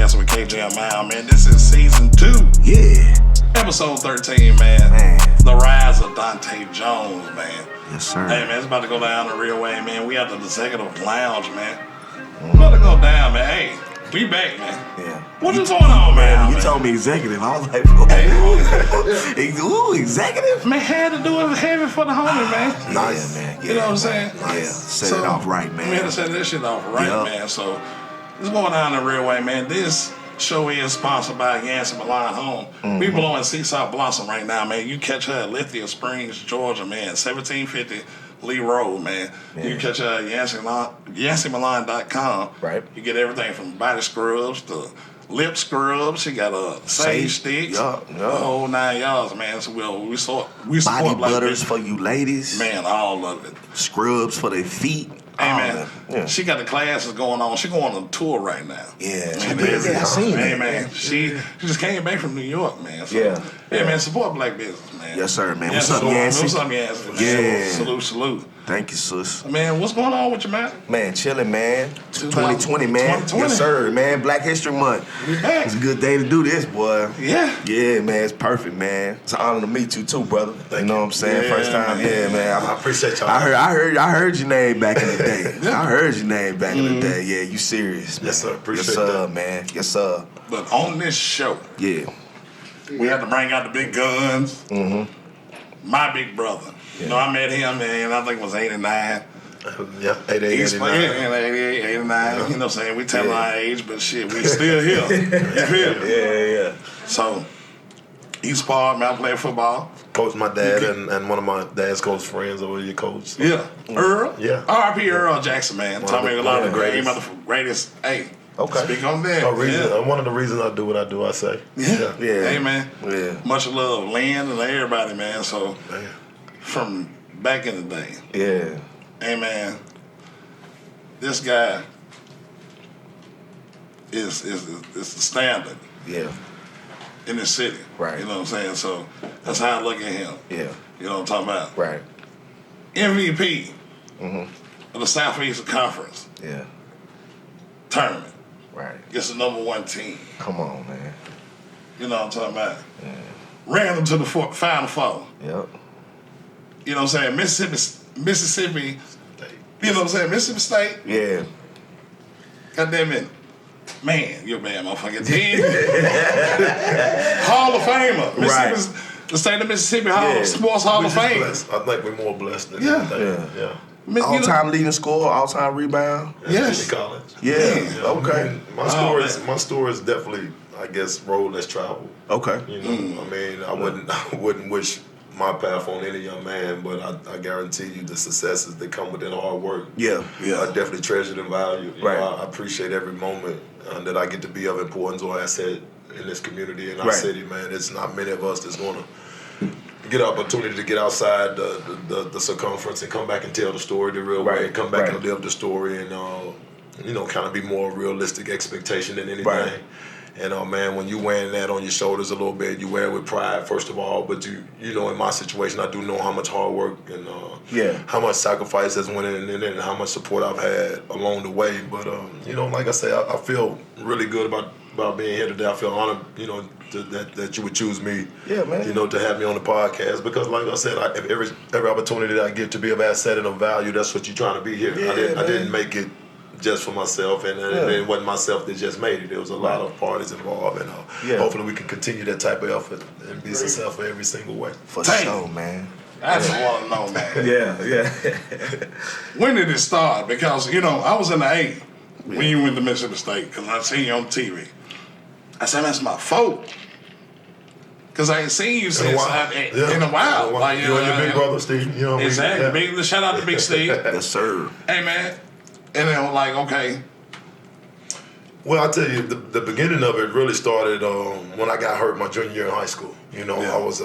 Podcast with KJ and Mal, man. This is season 2. Yeah. Episode 13, man. The Rise of Dontae Jones, man. Yes, sir. Hey, man, it's about to go down the real way, man. We at the executive lounge, man. It's about to go down, man. Hey, we back, man. Yeah. What is going on, man? You told me executive. I was like, ooh, executive? Man, had to do it heavy for the homie, man. Nice. Yeah, man. You know what I'm saying? Yeah. Set it off right, man. We had to set this shit off right, man. So, it's going down the real way, man. This show is sponsored by Yancy Milan Home. We blowing Seaside Blossom right now, man. You catch her at Lithia Springs, Georgia, man. 1750 Lee Road, man. You can catch her at YancyMilan.com. Right. You get everything from body scrubs to lip scrubs. She got a sage sticks. The whole 9 yards, man. So we support body black butters business. For you ladies. Man, all of it. Scrubs for their feet. Hey, man, she got the classes going on. She going on a tour right now. Yeah, man, I seen hey, that. Man, she just came back from New York, man. So, hey, man, support black business, man. Yes, sir, man. What's up, Yancy? What's up, Yancy? Yeah. Salute. Thank you, sis. Man, what's going on with you, man? Man, chilling, man. 2020, man. 2020. Yes, sir, man. Black History Month. It's a good day to do this, boy. Yeah. Yeah, man. It's perfect, man. It's an honor to meet you, too, brother. You know what I'm saying? Yeah, First time, man. I appreciate y'all. I heard your name back in the day. I heard your name back in the day. Yeah, you serious, man. Yes, sir. Appreciate yes, sir, that. man. Yes, sir. But on this show, we have to bring out the big guns. My big brother. Yeah. You know, I met him, man, I think it was 89. Yeah, 88, 89. 88, 89. You know what I'm saying? We tell our age, but shit, we still here. You feel me? Yeah. So, he sparred me. I played football. Coach my dad and one of my dad's close friends over here, coach. Yeah. Earl? Yeah. R.I.P. Earl Jackson, man. Taught me a lot of great. He greatest. Hey. Okay. Speak on that. One of the reasons I do what I do, I say. Yeah. Hey, man. Yeah. Much love, Lynn and everybody, man. So, from back in the day. Yeah. Hey, man. This guy is the standard. Yeah. In the city. Right. You know what I'm saying? So, that's how I look at him. Yeah. You know what I'm talking about? Right. MVP of the Southeast Conference. Yeah. Tournament. Right. Gets the number 1 team. Come on, man. You know what I'm talking about? Yeah. Ran them to the Final Four. Yep. You know what I'm saying? Mississippi. You know what I'm saying? Mississippi State. Yeah. God damn it. Man, you're a bad motherfucker. Hall of Famer. Right. The state of Mississippi Sports Hall of Fame. I think we're more blessed than anything. Yeah. All-time leading scorer, all-time rebound. Yes. College. Yeah. Okay. My story is definitely, I guess, road less traveled. Okay. You know, I mean, I wouldn't wish my path on any young man, but I guarantee you the successes that come with that hard work. Yeah. I definitely treasure and value. You Right. know, I appreciate every moment that I get to be of importance or asset in this community in our city, man. It's not many of us that's gonna get an opportunity to get outside the circumference and come back and tell the story the real way, and come back and live the story, and kind of be more realistic expectation than anything. Right. And man, when you wearing that on your shoulders a little bit, you wear it with pride first of all. But you know, in my situation, I do know how much hard work and how much sacrifice has went in and how much support I've had along the way. But like I say, I feel really good about being here today. I feel honored, that you would choose me, to have me on the podcast, because like I said, every opportunity that I get to be of asset and of value, that's what you're trying to be here. I didn't make it just for myself, and it wasn't myself that just made it. There was a lot of parties involved, and hopefully we can continue that type of effort and be successful every single way. For sure, man. I just want to know, man. Yeah. When did it start? Because, I was in the A when you went to Mississippi State, because I seen you on TV. I said, that's my fault. Because I ain't seen you since in a while. Like, you and your big brother, Steve. You know, exactly. Yeah. Shout out to Big Steve. Yes, sir. Hey, man. And then okay. Well, I'll tell you, the beginning of it really started when I got hurt my junior year in high school. I was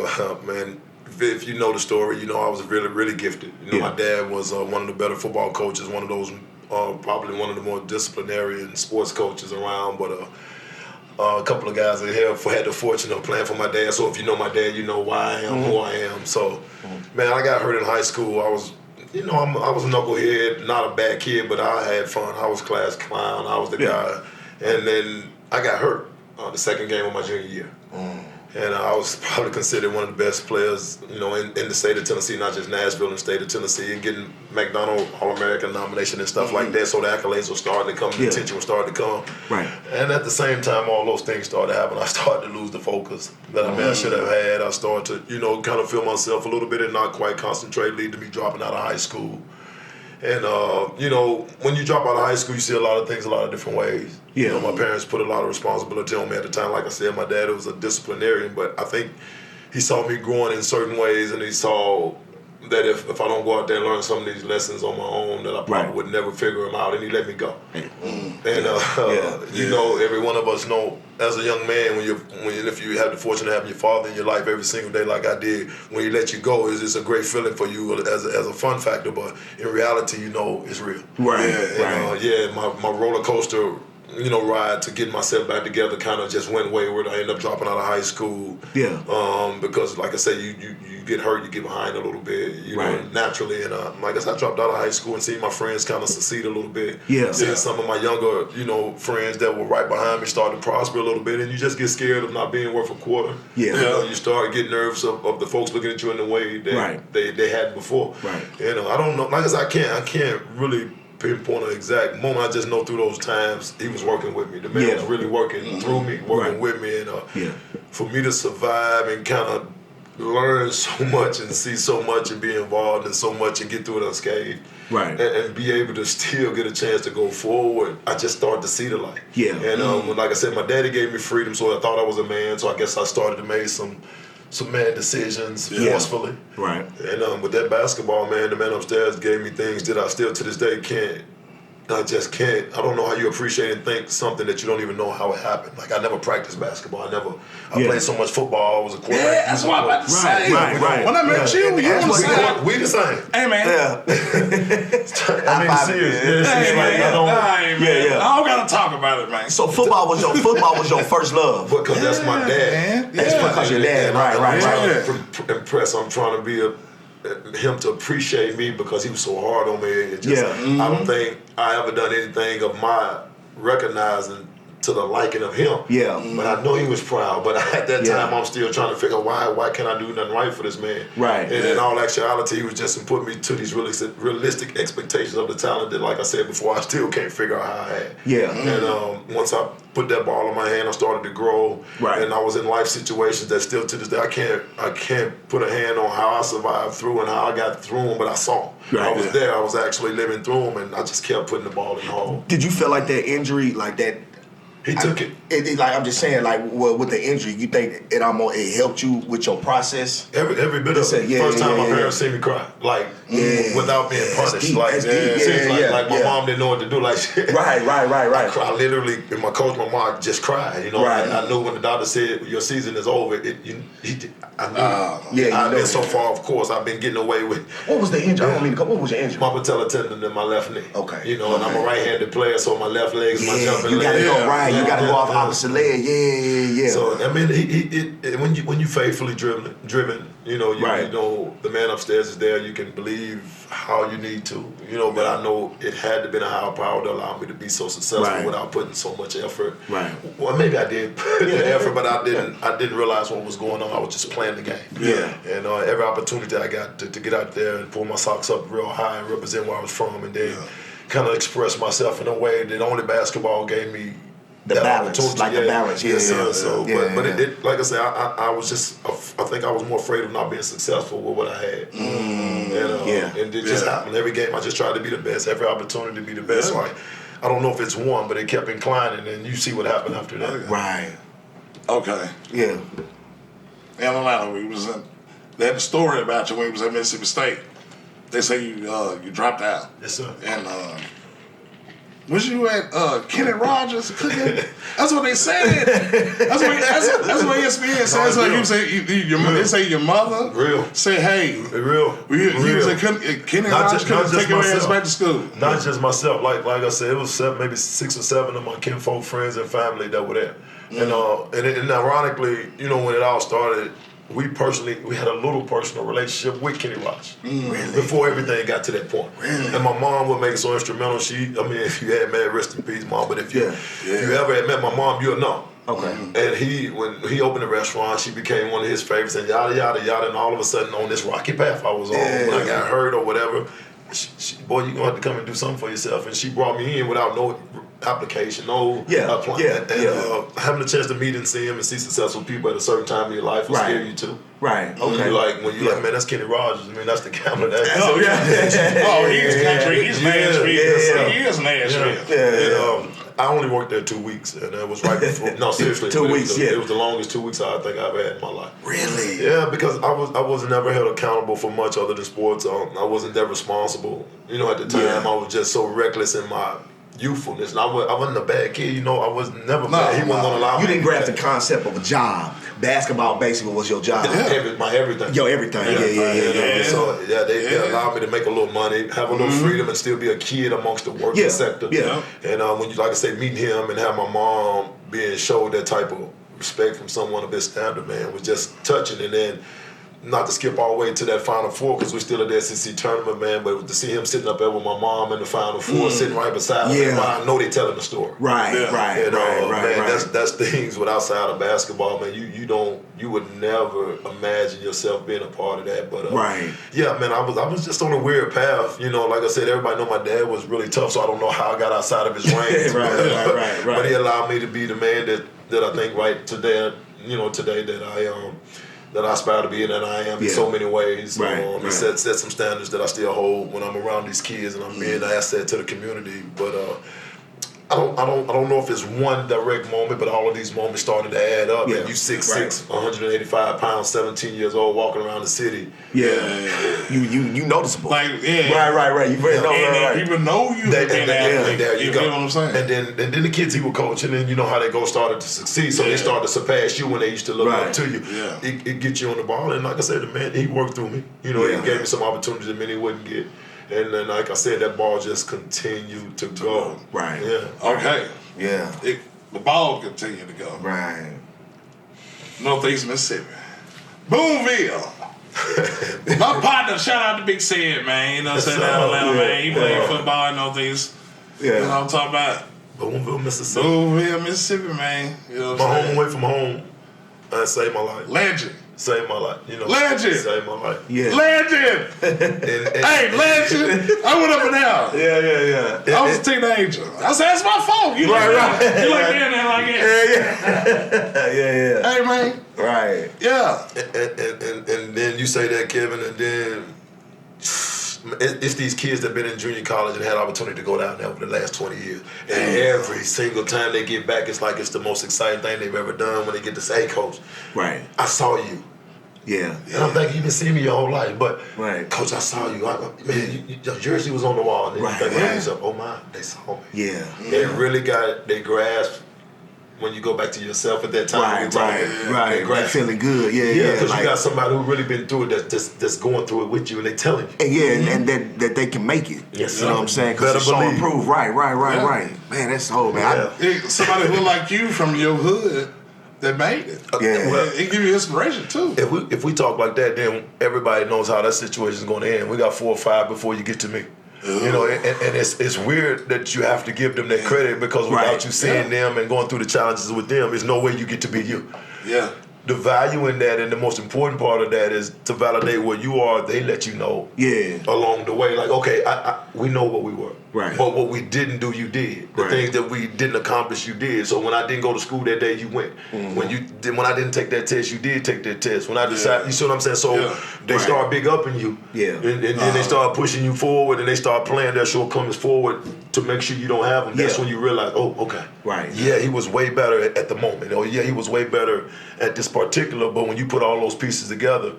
man, if you know the story, I was really, really gifted. My dad was one of the better football coaches, one of those, probably one of the more disciplinarian sports coaches around, but a couple of guys that had the fortune of playing for my dad. So if you know my dad, you know why I am who I am. So, man, I got hurt in high school. I was a knucklehead, not a bad kid, but I had fun. I was class clown. I was the guy. And then I got hurt the second game of my junior year. And I was probably considered one of the best players, in the state of Tennessee, not just Nashville, and the state of Tennessee, and getting McDonald All-American nomination and stuff like that. So the accolades were starting to come, the attention was starting to come. Right. And at the same time, all those things started happening. I started to lose the focus that I should have had. I started to, kind of feel myself a little bit and not quite concentrate, leading to me dropping out of high school. And, when you drop out of high school, you see a lot of things a lot of different ways. Yeah. My parents put a lot of responsibility on me at the time. Like I said, my dad was a disciplinarian, but I think he saw me growing in certain ways, and he saw that if I don't go out there and learn some of these lessons on my own, that I probably would never figure them out, and he let me go. And every one of us know, as a young man, if you have the fortune of having your father in your life every single day, like I did, when he let you go, it's a great feeling for you as a fun factor. But in reality, it's real. Right. My roller coaster ride to get myself back together kind of just went wayward. I ended up dropping out of high school. Yeah. Because like I said, you get hurt, you get behind a little bit, naturally. And like I said, I dropped out of high school and seen my friends kind of succeed a little bit. Yeah. Seeing some of my younger, friends that were right behind me start to prosper a little bit, and you just get scared of not being worth a quarter. Yeah. You start getting nervous of the folks looking at you in the way that they had before. Right. I don't know. Like I said, I can't really pinpoint an exact moment. I just know through those times he was working with me. The man was really working through me, working with me, and for me to survive and kind of learn so much and see so much and be involved in so much and get through it unscathed, and be able to still get a chance to go forward, I just started to see the light. And like I said, my daddy gave me freedom, so I thought I was a man. So I guess I started to make some man decisions forcefully. Right. And with that basketball, man, the man upstairs gave me things that I still to this day can't. I just can't. I don't know how you appreciate and think something that you don't even know how it happened. Like, I never practiced basketball. I played so much football. I was a quarterback. Yeah, that's what I'm about to say. Right. When I met you, we the same. Hey, man. I mean, serious. I don't gotta talk about it, man. So football was your first love. Because that's my dad. That's because your dad. Right. I'm impressed. I'm trying to be him to appreciate me because he was so hard on me. I don't think I ever done anything of my recognizing to the liking of him. Yeah. But I know he was proud. But at that time, I'm still trying to figure out why can't I do nothing right for this man? Right. And in all actuality, he was just putting me to these realistic expectations of the talent that, like I said before, I still can't figure out how I had. Yeah. And once I put that ball in my hand, I started to grow. Right. And I was in life situations that still to this day I can't put a hand on how I survived through and how I got through them, but I saw them. Right. I was there. I was actually living through them, and I just kept putting the ball in the hole. Did you feel like that injury, like that? He took it. Like I'm just saying, like with the injury, you think it helped you with your process? Every bit of it. First time my parents see me cry, like without being punished. Like my mom didn't know what to do. Like Right. I cried literally, and my coach, my mom just cried. I knew when the doctor said your season is over. I knew. I've been so far, of course. I've been getting away with. What was the injury? I don't mean to. What was your injury? My patella tendon in my left knee. Okay. And I'm a right-handed player, so my left leg is my jumping leg. You gotta go right. You gotta go off opposite leg. Yeah. So I mean, when you faithfully driven, you know the man upstairs is there. You can believe how you need to, But I know it had to be a higher power to allow me to be so successful without putting so much effort. Right. Well, maybe I did put the effort, but I didn't realize what was going on. I was just playing the game. Yeah. And every opportunity I got to get out there and pull my socks up real high and represent where I was from, and then kind of express myself in a way that only basketball gave me. The balance, like the balance, But it, like I said, I was just, I think I was more afraid of not being successful with what I had. And it just happened. Every game I just tried to be the best, every opportunity to be the best. So I don't know if it's one, but it kept inclining, and you see what happened after that. Right. Okay. Yeah. In Atlanta, they had a story about you when you was at Mississippi State. They say you dropped out. Yes, sir. And was you at Kenny Rogers cooking? That's what they said. That's what ESPN says. So you say they say your mother real say, hey, real. You was at Kenny Rogers take your ass back to school. Not just myself. Like I said, it was maybe 6 or 7 of my kinfolk, friends, and family that were there. And ironically, when it all started we had a little personal relationship with Kenny Rogers before everything got to that point. Really? And my mom would make it so instrumental. If you had met, rest in peace, Mom, but if you ever had met my mom, you'll know. Okay. And when he opened the restaurant, she became one of his favorites, and yada, yada, yada, and all of a sudden on this rocky path I was on when I got hurt or whatever, boy, you're going to have to come and do something for yourself. And she brought me in without no application, no plan. Having a chance to meet and see him and see successful people at a certain time in your life will scare you too. Right. Okay. When you're like, man, that's Kenny Rogers. I mean, that's the camera. He's country. He's Nashville. He is Nashville. I only worked there 2 weeks, and it was right before. No, seriously, 2 weeks. It was the longest 2 weeks I think I've had in my life. Really? Yeah, because I was never held accountable for much other than sports. I wasn't that responsible. At the time, I was just so reckless in my youthfulness. And I wasn't a bad kid. I was never bad. He wasn't gonna allow me. You didn't grasp the concept of a job. Basketball basically was your job. My everything. Your everything. Yeah. So they allowed me to make a little money, have a little freedom, and still be a kid amongst the working sector. Yeah. And when you, like I say, meeting him and have my mom being showed that type of respect from someone of his standard, man, was just touching. And then, not to skip all the way to that Final Four, because we're still at the SEC tournament, man, but to see him sitting up there with my mom in the Final Four, sitting right beside him, I know they telling the story. Right. That's things with outside of basketball, man. You would never imagine yourself being a part of that. But yeah, man, I was just on a weird path. Like I said, everybody know my dad was really tough, so I don't know how I got outside of his range. But he allowed me to be the man that I think today that I aspire to be and that I am in so many ways. It set some standards that I still hold when I'm around these kids and I'm being an asset to the community. But I don't know if it's one direct moment, but all of these moments started to add up. And you 6'6", 185 pounds, 17 years old, walking around the city. You noticeable. Right. You very know. People know you. There you you go. know what I'm saying? And then the kids he was coaching, and you know how they started to succeed, so they started to surpass you when they used to look up to you. Yeah. It gets you on the ball, and like I said, the man, he worked through me. He gave me some opportunities that many wouldn't get. And then, like I said, that ball just continued to go. Right. Yeah. Okay. Yeah. The ball continued to go. Right. Northeast Mississippi. Boonville. My partner, shout out to Big Sid, man. You know what I'm saying? Atlanta, man. He played football in Northeast. Yeah. You know what I'm talking about? Boonville, Mississippi. Boonville, Mississippi, man. You know what I'm saying? Home away from home. Saved my life. Legend. Saved my life. Legend. Saved my life. Yeah. Legend. Hey, legend. I went up and down. Yeah. I was a teenager. I said, that's my fault. You like that? You like that and like that? Yeah. Hey, man. Right. Yeah. And then you say that, Kevin, and then it's these kids that have been in junior college and had opportunity to go down there over the last 20 years. And every single time they get back, it's like it's the most exciting thing they've ever done when they get to say, hey, Coach, I saw you. Yeah. And I'm thinking, you've been seeing me your whole life, but Coach, I saw you. Your jersey was on the wall. And then you think to yourself, oh my, they saw me. Yeah. They really they grasped when you go back to yourself at that time. Right. Feeling good. Yeah. Because you got somebody who really been through it that's going through it with you and they telling you. And that they can make it. Yes, you know what I'm saying? Because it's so improved. Right. Man, that's the whole man. Somebody who like you from your hood that made it. It give you inspiration too. If we talk like that, then everybody knows how that situation is going to end. We got 4 or 5 before you get to me. And it's weird that you have to give them that credit because without you seeing them and going through the challenges with them, there's no way you get to be you. Yeah. The value in that and the most important part of that is to validate where you are. They let you know along the way. Like, okay, we know what we were. Right. But what we didn't do, you did. The things that we didn't accomplish, you did. So when I didn't go to school that day, you went. When I didn't take that test, you did take that test. When I decided, you see what I'm saying? So they start big upping you. Yeah. And then they start pushing you forward and they start playing their shortcomings forward to make sure you don't have them. That's when you realize, oh, okay. Right. Yeah, he was way better at the moment. Oh, yeah, he was way better at this particular. But when you put all those pieces together,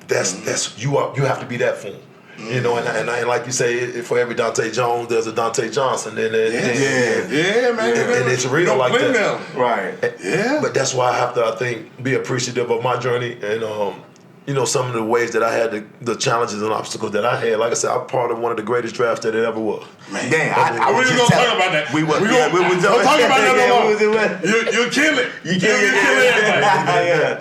that's you have to be that for him. And like you say, for every Dontae Jones, there's a Dontae Johnson. Man. And it's real like that. Them. Right. Yeah. But that's why I have to, I think, be appreciative of my journey and some of the ways that I had the challenges and obstacles that I had. Like I said, I'm part of one of the greatest drafts that it ever was. Man, I was just talk about that. We were talking about that no more. You kill it. You kill everybody.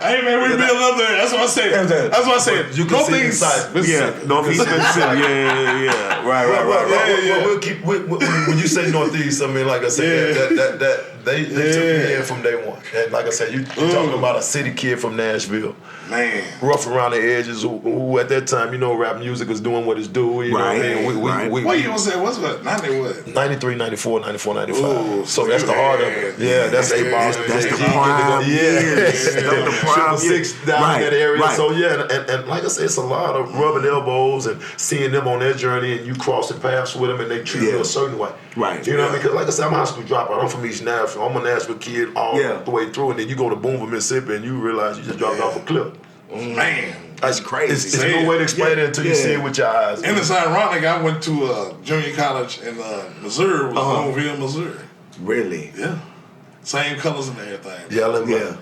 Hey man, we build up there. That's what I I said. That's what I said. You can see inside. Yeah, Northeast Mississippi. Yeah. Right. We'll keep. When you say Northeast, I mean, like I said, that they took me in from day one. And like I said, you talking about a city kid from Nashville. Man. Rough around the edges, who at that time, rap music was doing what it's doing. What year was that? What's what? 90 what? 93, 94, 95. Ooh, so that's the heart of it. Yeah, that's 8 Ball. That's the prime. That's the prime. 6 down in that area. Right. So yeah, and like I said, it's a lot of rubbing elbows and seeing them on their journey and you crossing paths with them and they treat you a certain way. Right. You know what I mean? Because like I said, I'm a high school dropout. I'm from East Nashville. I'm a Nashville kid all the way through. And then you go to Boonville, Mississippi and you realize you just dropped off a cliff. Man. That's crazy. It's no way to explain it until you see it with your eyes. And it's ironic, I went to junior college in Missouri, Boonville, Missouri. Really? Yeah. Same colors and everything.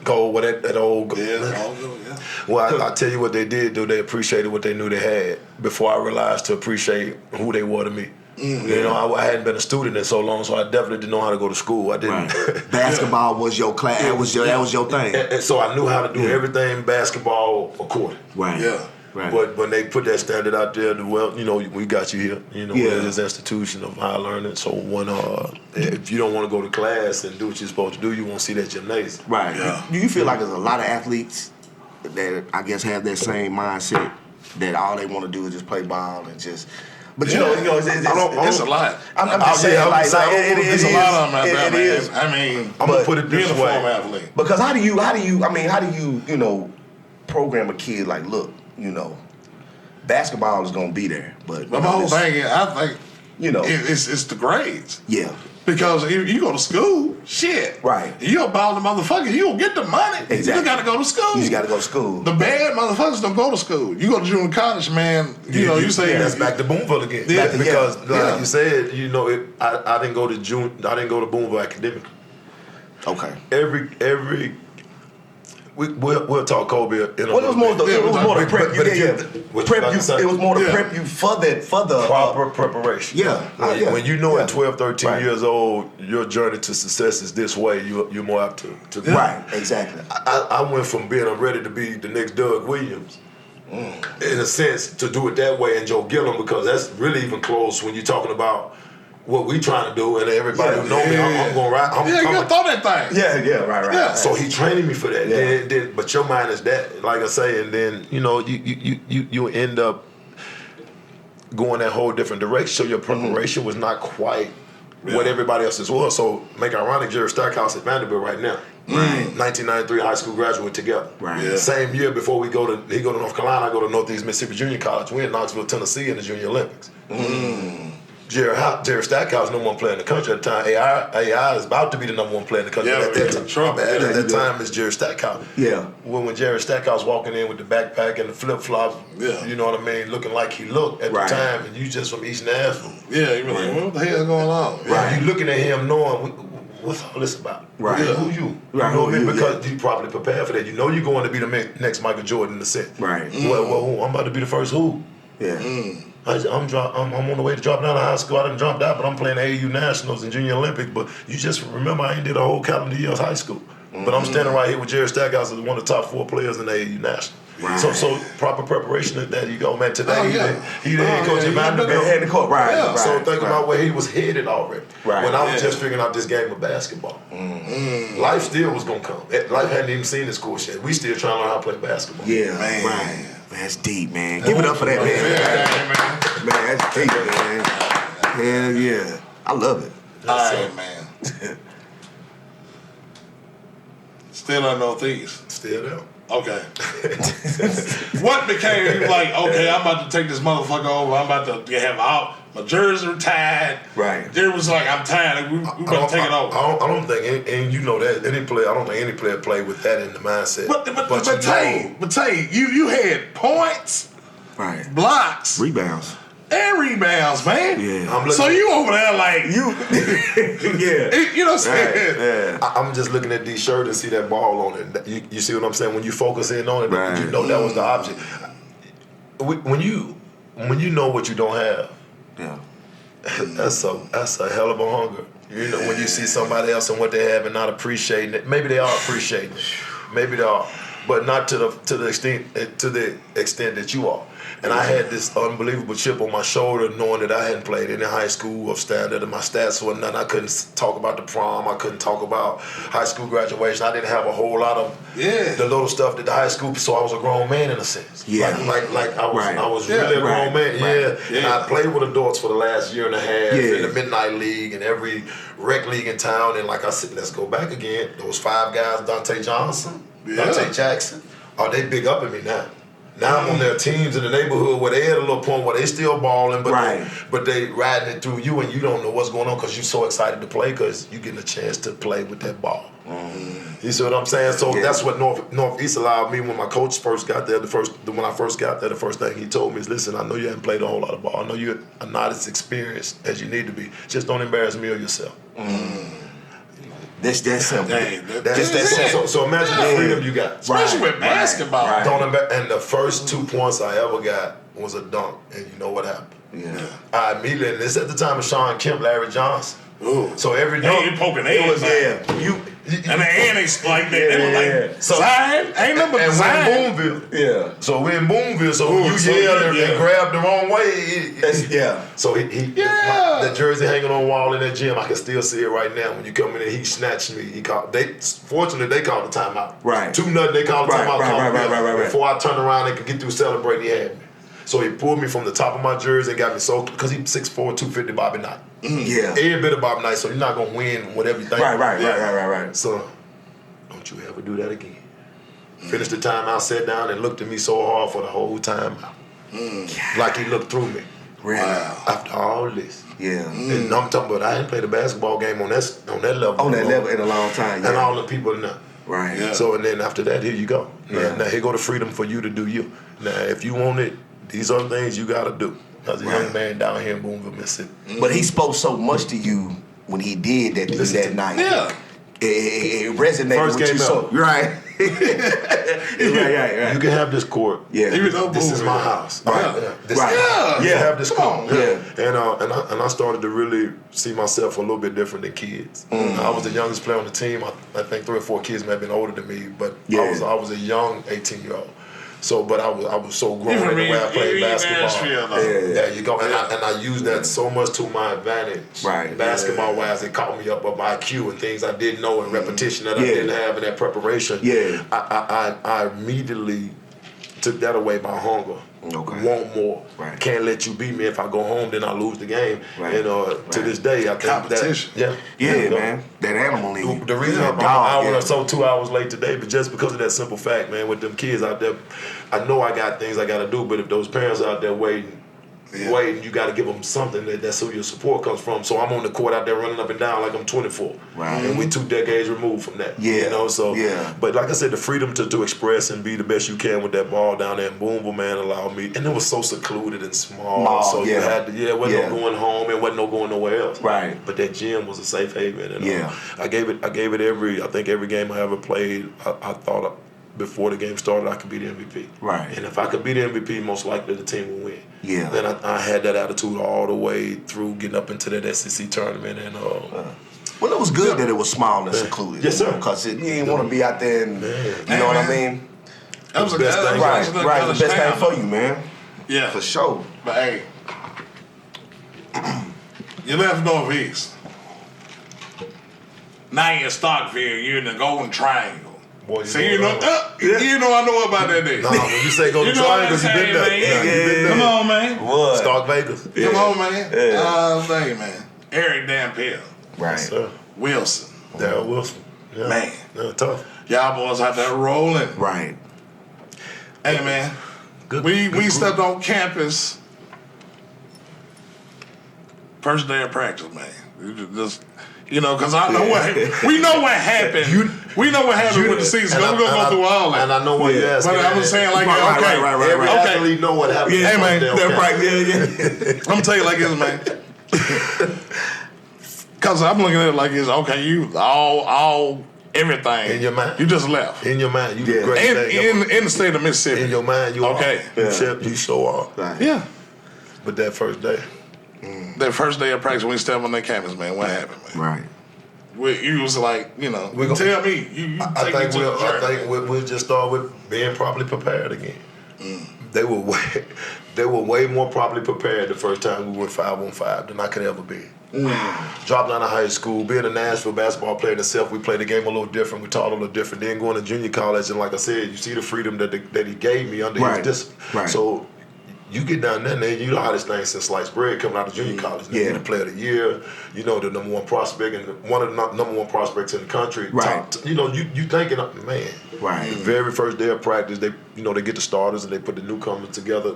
Gold with that old gold. Yeah. Well, I tell you what they did do. They appreciated what they knew they had before I realized to appreciate who they were to me. I hadn't been a student in so long, so I definitely didn't know how to go to school. I didn't. Right. Basketball was your class. That was your thing. And so I knew how to do everything basketball according. Right. Yeah. Right. But when they put that standard out there, we got you here. We're this institution of higher learning. So when if you don't want to go to class and do what you're supposed to do, you won't see that gymnasium. Right. Yeah. Do you feel like there's a lot of athletes that I guess have that same mindset that all they want to do is just play ball and just. But it's a lot. I'm just saying, it's a lot of them out there, it man. is. I mean, I'm gonna put it this uniform way. athlete. Because how do you program a kid like, look, basketball is gonna be there, but the whole thing is, I think, it's the grades. Yeah. Because if you go to school, shit. Right. You a ball the motherfucker, you don't get the money. Exactly. You just gotta go to school. You just gotta go to school. The bad motherfuckers don't go to school. You go to junior college, man, you say that's back to Boonville again. Yeah. Because like you said, I didn't go to Boonville academically. Okay. We'll talk Kobe in a Well, it was more to prep you. It was more to prep you for the proper preparation. Yeah. When you know at 12, 13 years old, your journey to success is this way, you're more apt to Right, exactly. I went from being ready to be the next Doug Williams, in a sense, to do it that way, and Joe Gillum, because that's really even close when you're talking about what we trying to do, and everybody who know me, I'm going to ride. You gonna throw that thing. Right. Yeah. So he training me for that. Then, but your mind is that, like I say, and then you end up going that whole different direction. So your preparation was not quite what everybody else's was. So make ironic, Jerry Stackhouse at Vanderbilt right now. Right. 1993 high school graduate together. Right. Yeah. Same year before he go to North Carolina, I go to Northeast Mississippi Junior College. We in Knoxville, Tennessee in the Junior Olympics. Jerry Stackhouse, number one player in the country at the time. AI is about to be the number one player in the country at that time. At that time, it's Jerry Stackhouse. Yeah. When Jerry Stackhouse walking in with the backpack and the flip flops, you know what I mean, looking like he looked at the time, and you just from East Nashville. Yeah, you be like, what the hell's going on? Right. You looking at him knowing what's all this about? Right. Who you? Right. You know what I mean? Because you probably prepared for that. You know you're going to be the next Michael Jordan in the set. Right. Well, I'm about to be the first who? Yeah. I'm on the way to dropping out of high school. I didn't drop out, but I'm playing AAU Nationals and Junior Olympics. But you just remember I ain't did a whole calendar year of high school. But I'm standing right here with Jerry Stackhouse as one of the top 4 players in the AAU National. Right. So proper preparation of that. You go, man, today he the head coach at Vanderbilt. Head of coach. Right. So think about where he was headed already. Right. When I was just figuring out this game of basketball. Life still was going to come. Life hadn't even seen this course yet. We still trying to learn how to play basketball. Yeah, Man. right. That's deep, man. Give it up for that, man. Man, that's deep, man. Hell yeah. I love it. All right, man. Still in Northeast. Still there. Okay. What became you like, okay, I'm about to take this motherfucker over. I'm about to have all my jersey retired. Right. There was like, I'm tired. We about to take it over. I don't think, and you know that, I don't think any player played with that in the mindset. But Tay, you had points, Right. blocks, Rebounds. and rebounds, man. Yeah. So you over there like, Yeah. you know what I'm saying? Yeah. I'm just looking at these shirts and see that ball on it. You see what I'm saying? When you focus in on it, Right. you know that was the object. When you know what you don't have, Yeah. that's a hell of a hunger. You know, when you see somebody else and what they have and not appreciating it. Maybe they are appreciating it. Maybe they are. but not to the extent that you are. And I had this unbelievable chip on my shoulder knowing that I hadn't played any high school of standard and my stats were nothing. I couldn't talk about the prom. I couldn't talk about high school graduation. I didn't have a whole lot of the little stuff that the high school, so I was a grown man in a sense. Yeah. Like I was really a grown man. Yeah. And I played with adults for the last year and a half in the Midnight League and every rec league in town. And like I said, let's go back again. Those 5 guys, Dontae Johnson, Dontae Jackson, they big up at me now. Now I'm on their teams in the neighborhood where they at a little point where they still balling, but they riding it through you and you don't know what's going on because you're so excited to play because you getting a chance to play with that ball. You see what I'm saying? So that's what Northeast allowed me when my coach first got there. When I first got there, the first thing he told me is, listen, I know you haven't played a whole lot of ball. I know you are not as experienced as you need to be. Just don't embarrass me or yourself. That's that simple. That's that simple. So imagine the freedom you got. Especially with basketball. And the first 2 points I ever got was a dunk. And you know what happened? I immediately, and this at the time of Sean Kemp, Larry Johnson. Ooh. So every dunk. You poking eggs. And the annex like that. They were like, Zion? Ain't nothing but Zion. We're in Boonville. So we're in Boonville. So when you yelled and grabbed the wrong way. So the jersey hanging on the wall in that gym, I can still see it right now. When you come in and he snatched me. Fortunately, they called the timeout. 2-0, they called the timeout. Before I turned around and could get through celebrating, he had me. So he pulled me from the top of my jersey and got me because he's 6'4", 250 Bobby Knight. Every bit of Bobby Knight, so you're not going to win whatever you think. Right. So don't you ever do that again. Finished the timeout, sat down, and looked at me so hard for the whole timeout. Like he looked through me. Wow. After all this. And I'm talking about I ain't played a basketball game on that level. On that level in a long time. And all the people know. So and then after that, here you go. Now here go the freedom for you to do you. Now if you want it, these are the things you gotta do. As a young man down here in Boonville, Mississippi. But he spoke so much to you when he did that to you that night. It resonated First with game you so right. Right. You can have this court. Even though this is my house. You can have this court. And I started to really see myself a little bit different than kids. I was the youngest player on the team. I think 3 or 4 kids may have been older than me, but I was a young 18-year-old. So, but I was so grown in the way I played basketball. There you go. And I used that so much to my advantage. Basketball-wise, it caught me up my IQ and things I didn't know and repetition that I didn't have in that preparation. I immediately took that away by hunger. Want more. Can't let you beat me. If I go home, then I lose the game. And to this day, I think competition. Man. That animal in you. The reason I'm an hour or so, 2 hours late today, but just because of that simple fact, man, with them kids out there, I know I got things I got to do, but if those parents out there waiting, you got to give them something that's who your support comes from. So I'm on the court out there running up and down like I'm 24. And we 2 decades removed from that. You know, so. But like I said, the freedom to express and be the best you can with that ball down there in Boonville, man, allowed me. And it was so secluded and small. So you had to, it wasn't no going home. It wasn't no going nowhere else. But that gym was a safe haven. And I gave it I think every game I ever played, I thought before the game started, I could be the MVP. And if I could be the MVP, most likely the team would win. Then I had that attitude all the way through getting up into that SEC tournament. And well, it was good that it was small and secluded. Yes, sir. Because you didn't want to be out there and, you know what I mean? That was the best thing. The best thing for you, man. Yeah. For sure. But hey, you left Northeast. Now you're in Stockville, you're in the Golden Triangle. Boy, you know I know about that day. Nah, when you say go to Triangle, you been there. Come on, man. What? Stark Vegas. Come on, man. Thank you, man. Eric Dampel. Yes, sir. Wilson. Darryl Wilson. Man. Tough. Y'all boys out there rolling. Hey, man. We stepped on campus. First day of practice, man. Just, because I know we know what happened. We know what happened with the season. We're going to go through all that. And I know what you're asking. But I'm saying like, every athlete know what happened. Hey, man. I'm going to tell you like this, man. Because I'm looking at it like this. Okay, you all everything. In your mind. You just left. In your mind. You did great thing. In the state of Mississippi. In your mind, you okay. are. You sure are. Yeah. But that first day. That first day of practice, when we stepped on that campus, man, what happened, man? You was like, tell me. You I think we'll just start with being properly prepared again. They were way more properly prepared the first time we went 5-on-5 than I could ever be. Dropping out of high school, being a Nashville basketball player in itself, we played the game a little different, we taught a little different. Then going to junior college, and like I said, you see the freedom that he gave me under his discipline. Right. So you get down there, and you know how this thing since sliced bread coming out of junior college. You're the player of the year, you know, the number one prospect, and one of the number one prospects in the country. Right. You know, you thinking, man. Right. The very first day of practice, they get the starters and they put the newcomers together.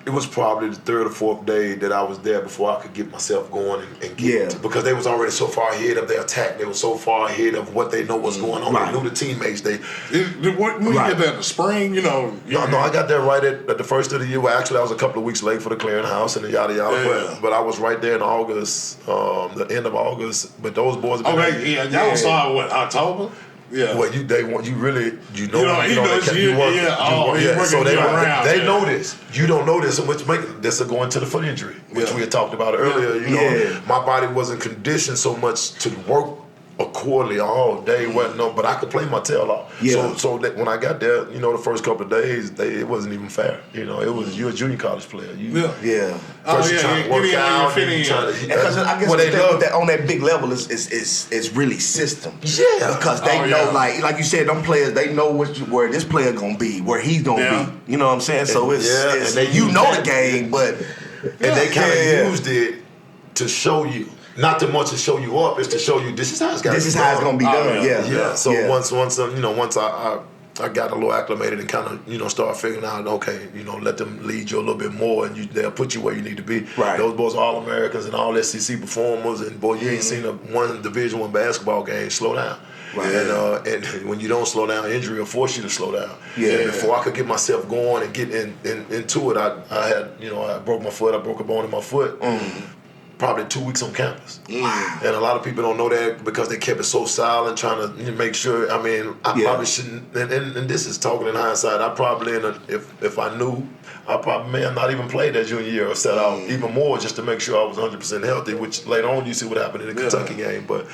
It was probably the third or fourth day that I was there before I could get myself going and get it. Because they was already so far ahead of their attack. They were so far ahead of what they know was going on. They knew the teammates. When you get there in the spring, you know. No, I got there right at the first of the year. Well, actually, I was a couple of weeks late for the clearinghouse and the yada yada. Yeah. But I was right there in August, the end of August. But those boys. Y'all started what, October? Yeah. Well, you know. So they know this. You don't know this, which make this will go into the foot injury, which we had talked about earlier. You know, my body wasn't conditioned so much to work accordingly all day. But I could play my tail off. So that when I got there, you know, the first couple of days, it wasn't even fair. You know, it was you're a junior college player. First you're trying to work out. Because I guess that on that big level is really system. Yeah. Because they know, like you said, them players, they know where this player gonna be, where he's gonna be. You know what I'm saying? So it's you know the game, but and they kind of used it to show you. Not too much to show you up, it's to show you this is how it's got to be done. This is how it's gonna be done. So once I got a little acclimated and kind of, you know, start figuring out, okay, you know, let them lead you a little bit more, and they'll put you where you need to be. Right. Those boys are all Americans and all SEC performers, and boy, you ain't seen one Division I basketball game slow down. Right. And when you don't slow down, injury will force you to slow down. And before I could get myself going and get into it, I broke my foot. I broke a bone in my foot. Probably 2 weeks on campus. And a lot of people don't know that because they kept it so silent, trying to make sure. I mean, I probably shouldn't, and this is talking in hindsight, I probably, if I knew, I probably may have not even played that junior year or set out even more just to make sure I was 100% healthy, which later on you see what happened in the Kentucky game. But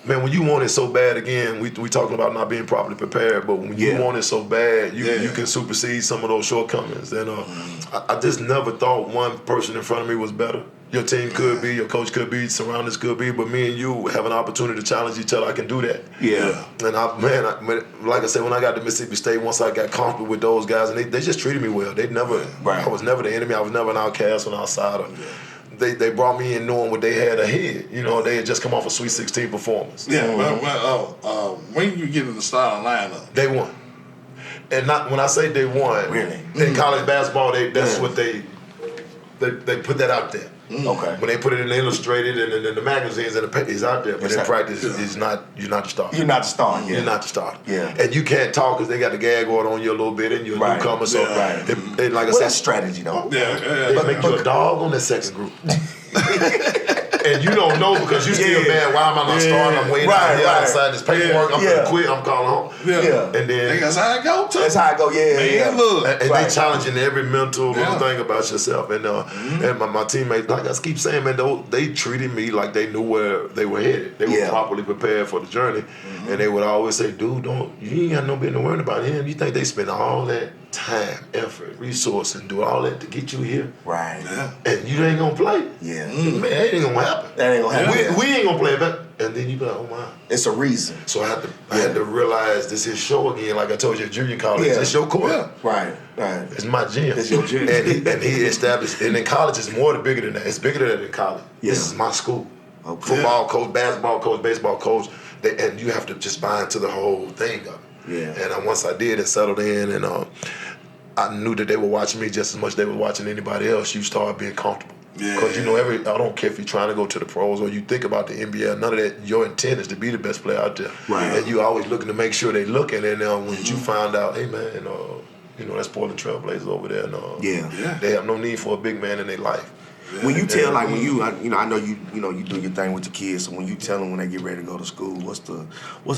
man, when you want it so bad, again, we talking about not being properly prepared, but when you want it so bad, you can supersede some of those shortcomings. And I just never thought one person in front of me was better. Your team could be, your coach could be, surroundings could be, but me and you have an opportunity to challenge each other. I can do that. And like I said, when I got to Mississippi State, once I got comfortable with those guys, and they just treated me well. They never, I was never the enemy. I was never an outcast or an outsider. They brought me in knowing what they had ahead. You know, they had just come off a Sweet 16 performance. When you get in the starting lineup, they won. And not when I say they won, in college basketball, that's what they put that out there. Okay. When they put it in the Illustrated and in the magazines and the papers out there, but in practice, you're not the starter. You're not the starter. You're not the starter. Yeah. And you can't talk because they got the gag order on you a little bit, and you're a newcomer. So, like I said, that's strategy, though. They make you a dog on that second group. And you don't know because you still mad. Why am I not starting? I'm waiting out here outside this paperwork. I'm gonna quit. I'm calling home. And then that's how it go. That's how it go. Look. And they challenging every mental little thing about yourself. And and my teammates, like I keep saying, man, they treated me like they knew where they were headed. They were properly prepared for the journey. And they would always say, dude, you ain't got no business worrying about him. You think they spend all that time, effort, resource, and do all that to get you here? Right. And you ain't gonna play? Man, that ain't gonna happen. That ain't gonna happen. We ain't gonna play back. And then you be like, oh my. It's a reason. So I had to realize this is show again. Like I told you, at junior college, it's your court. Right. It's my gym. It's your gym. and he established, and in college it's bigger than that. It's bigger than that in college. This is my school. Okay. Football coach, basketball coach, baseball coach, and you have to just buy into the whole thing of it. And once I did and settled in, and I knew that they were watching me just as much as they were watching anybody else. You start being comfortable. Because you know, I don't care if you're trying to go to the pros or you think about the NBA, none of that. Your intent is to be the best player out there. Right. And you always looking to make sure they looking. And when you find out, hey man, you know, that's Portland Trailblazers over there. And they have no need for a big man in their life. When you tell, like, when you, I know you do your thing with the kids. So when you tell them when they get ready to go to school, what's the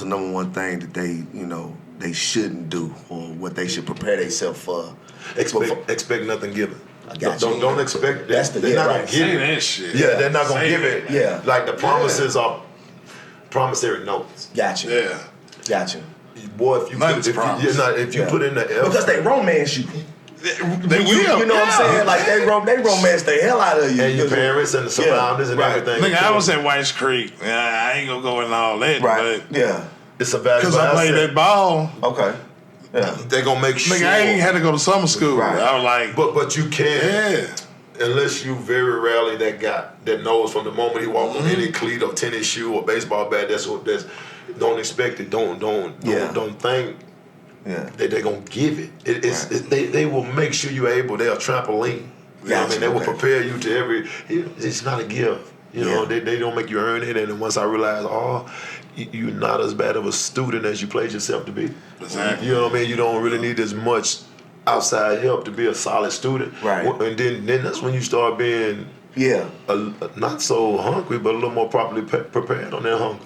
number one thing that they shouldn't do, or what they should prepare themselves for? Expect nothing given. I got you. Don't expect that. They're not gonna give it. That shit. They're not gonna give it. Yeah. Like the promises are promissory notes. Gotcha. Yeah. Gotcha. boy, if you put in the effort, because they romance you. They will. You know what I'm saying? Like they romance the hell out of you. And your parents and the surroundings and everything. Nigga, I was at White Creek. I ain't gonna go in all that, but it's a valuable because I played that ball. Okay. Yeah. They're gonna make sure. Nigga, I ain't had to go to summer school. Right. I was like, but you can't. yeah. Unless you very rarely that guy that knows from the moment he walks on any cleat or tennis shoe or baseball bat, that's don't expect it. Don't think that they're gonna give it. They will make sure you're able. They're a trampoline. You know what I mean? They will prepare you to every. It's not a gift. You know, they don't make you earn it. And once I realized, you're not as bad of a student as you played yourself to be. Exactly. You know what I mean? You don't really need as much outside help to be a solid student. Right. And then that's when you start being not so hungry, but a little more properly prepared on that hunger.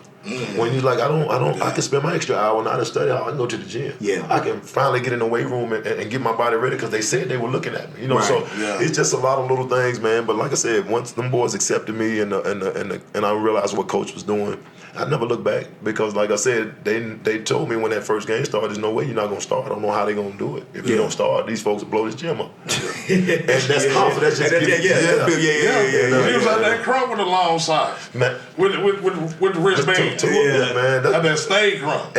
When you like, I can spend my extra hour not to study. I can go to the gym. Yeah. I can finally get in the weight room and get my body ready because they said they were looking at me. You know, so it's just a lot of little things, man. But like I said, once them boys accepted me and I realized what coach was doing, I never looked back because, like I said, they told me when that first game started, there's no way you're not gonna start. I don't know how they're gonna do it. If you don't start, these folks will blow this gym up. And that's confidence. He was out there crumb with the long socks, man, with the wristband. Man, that stayed crumb.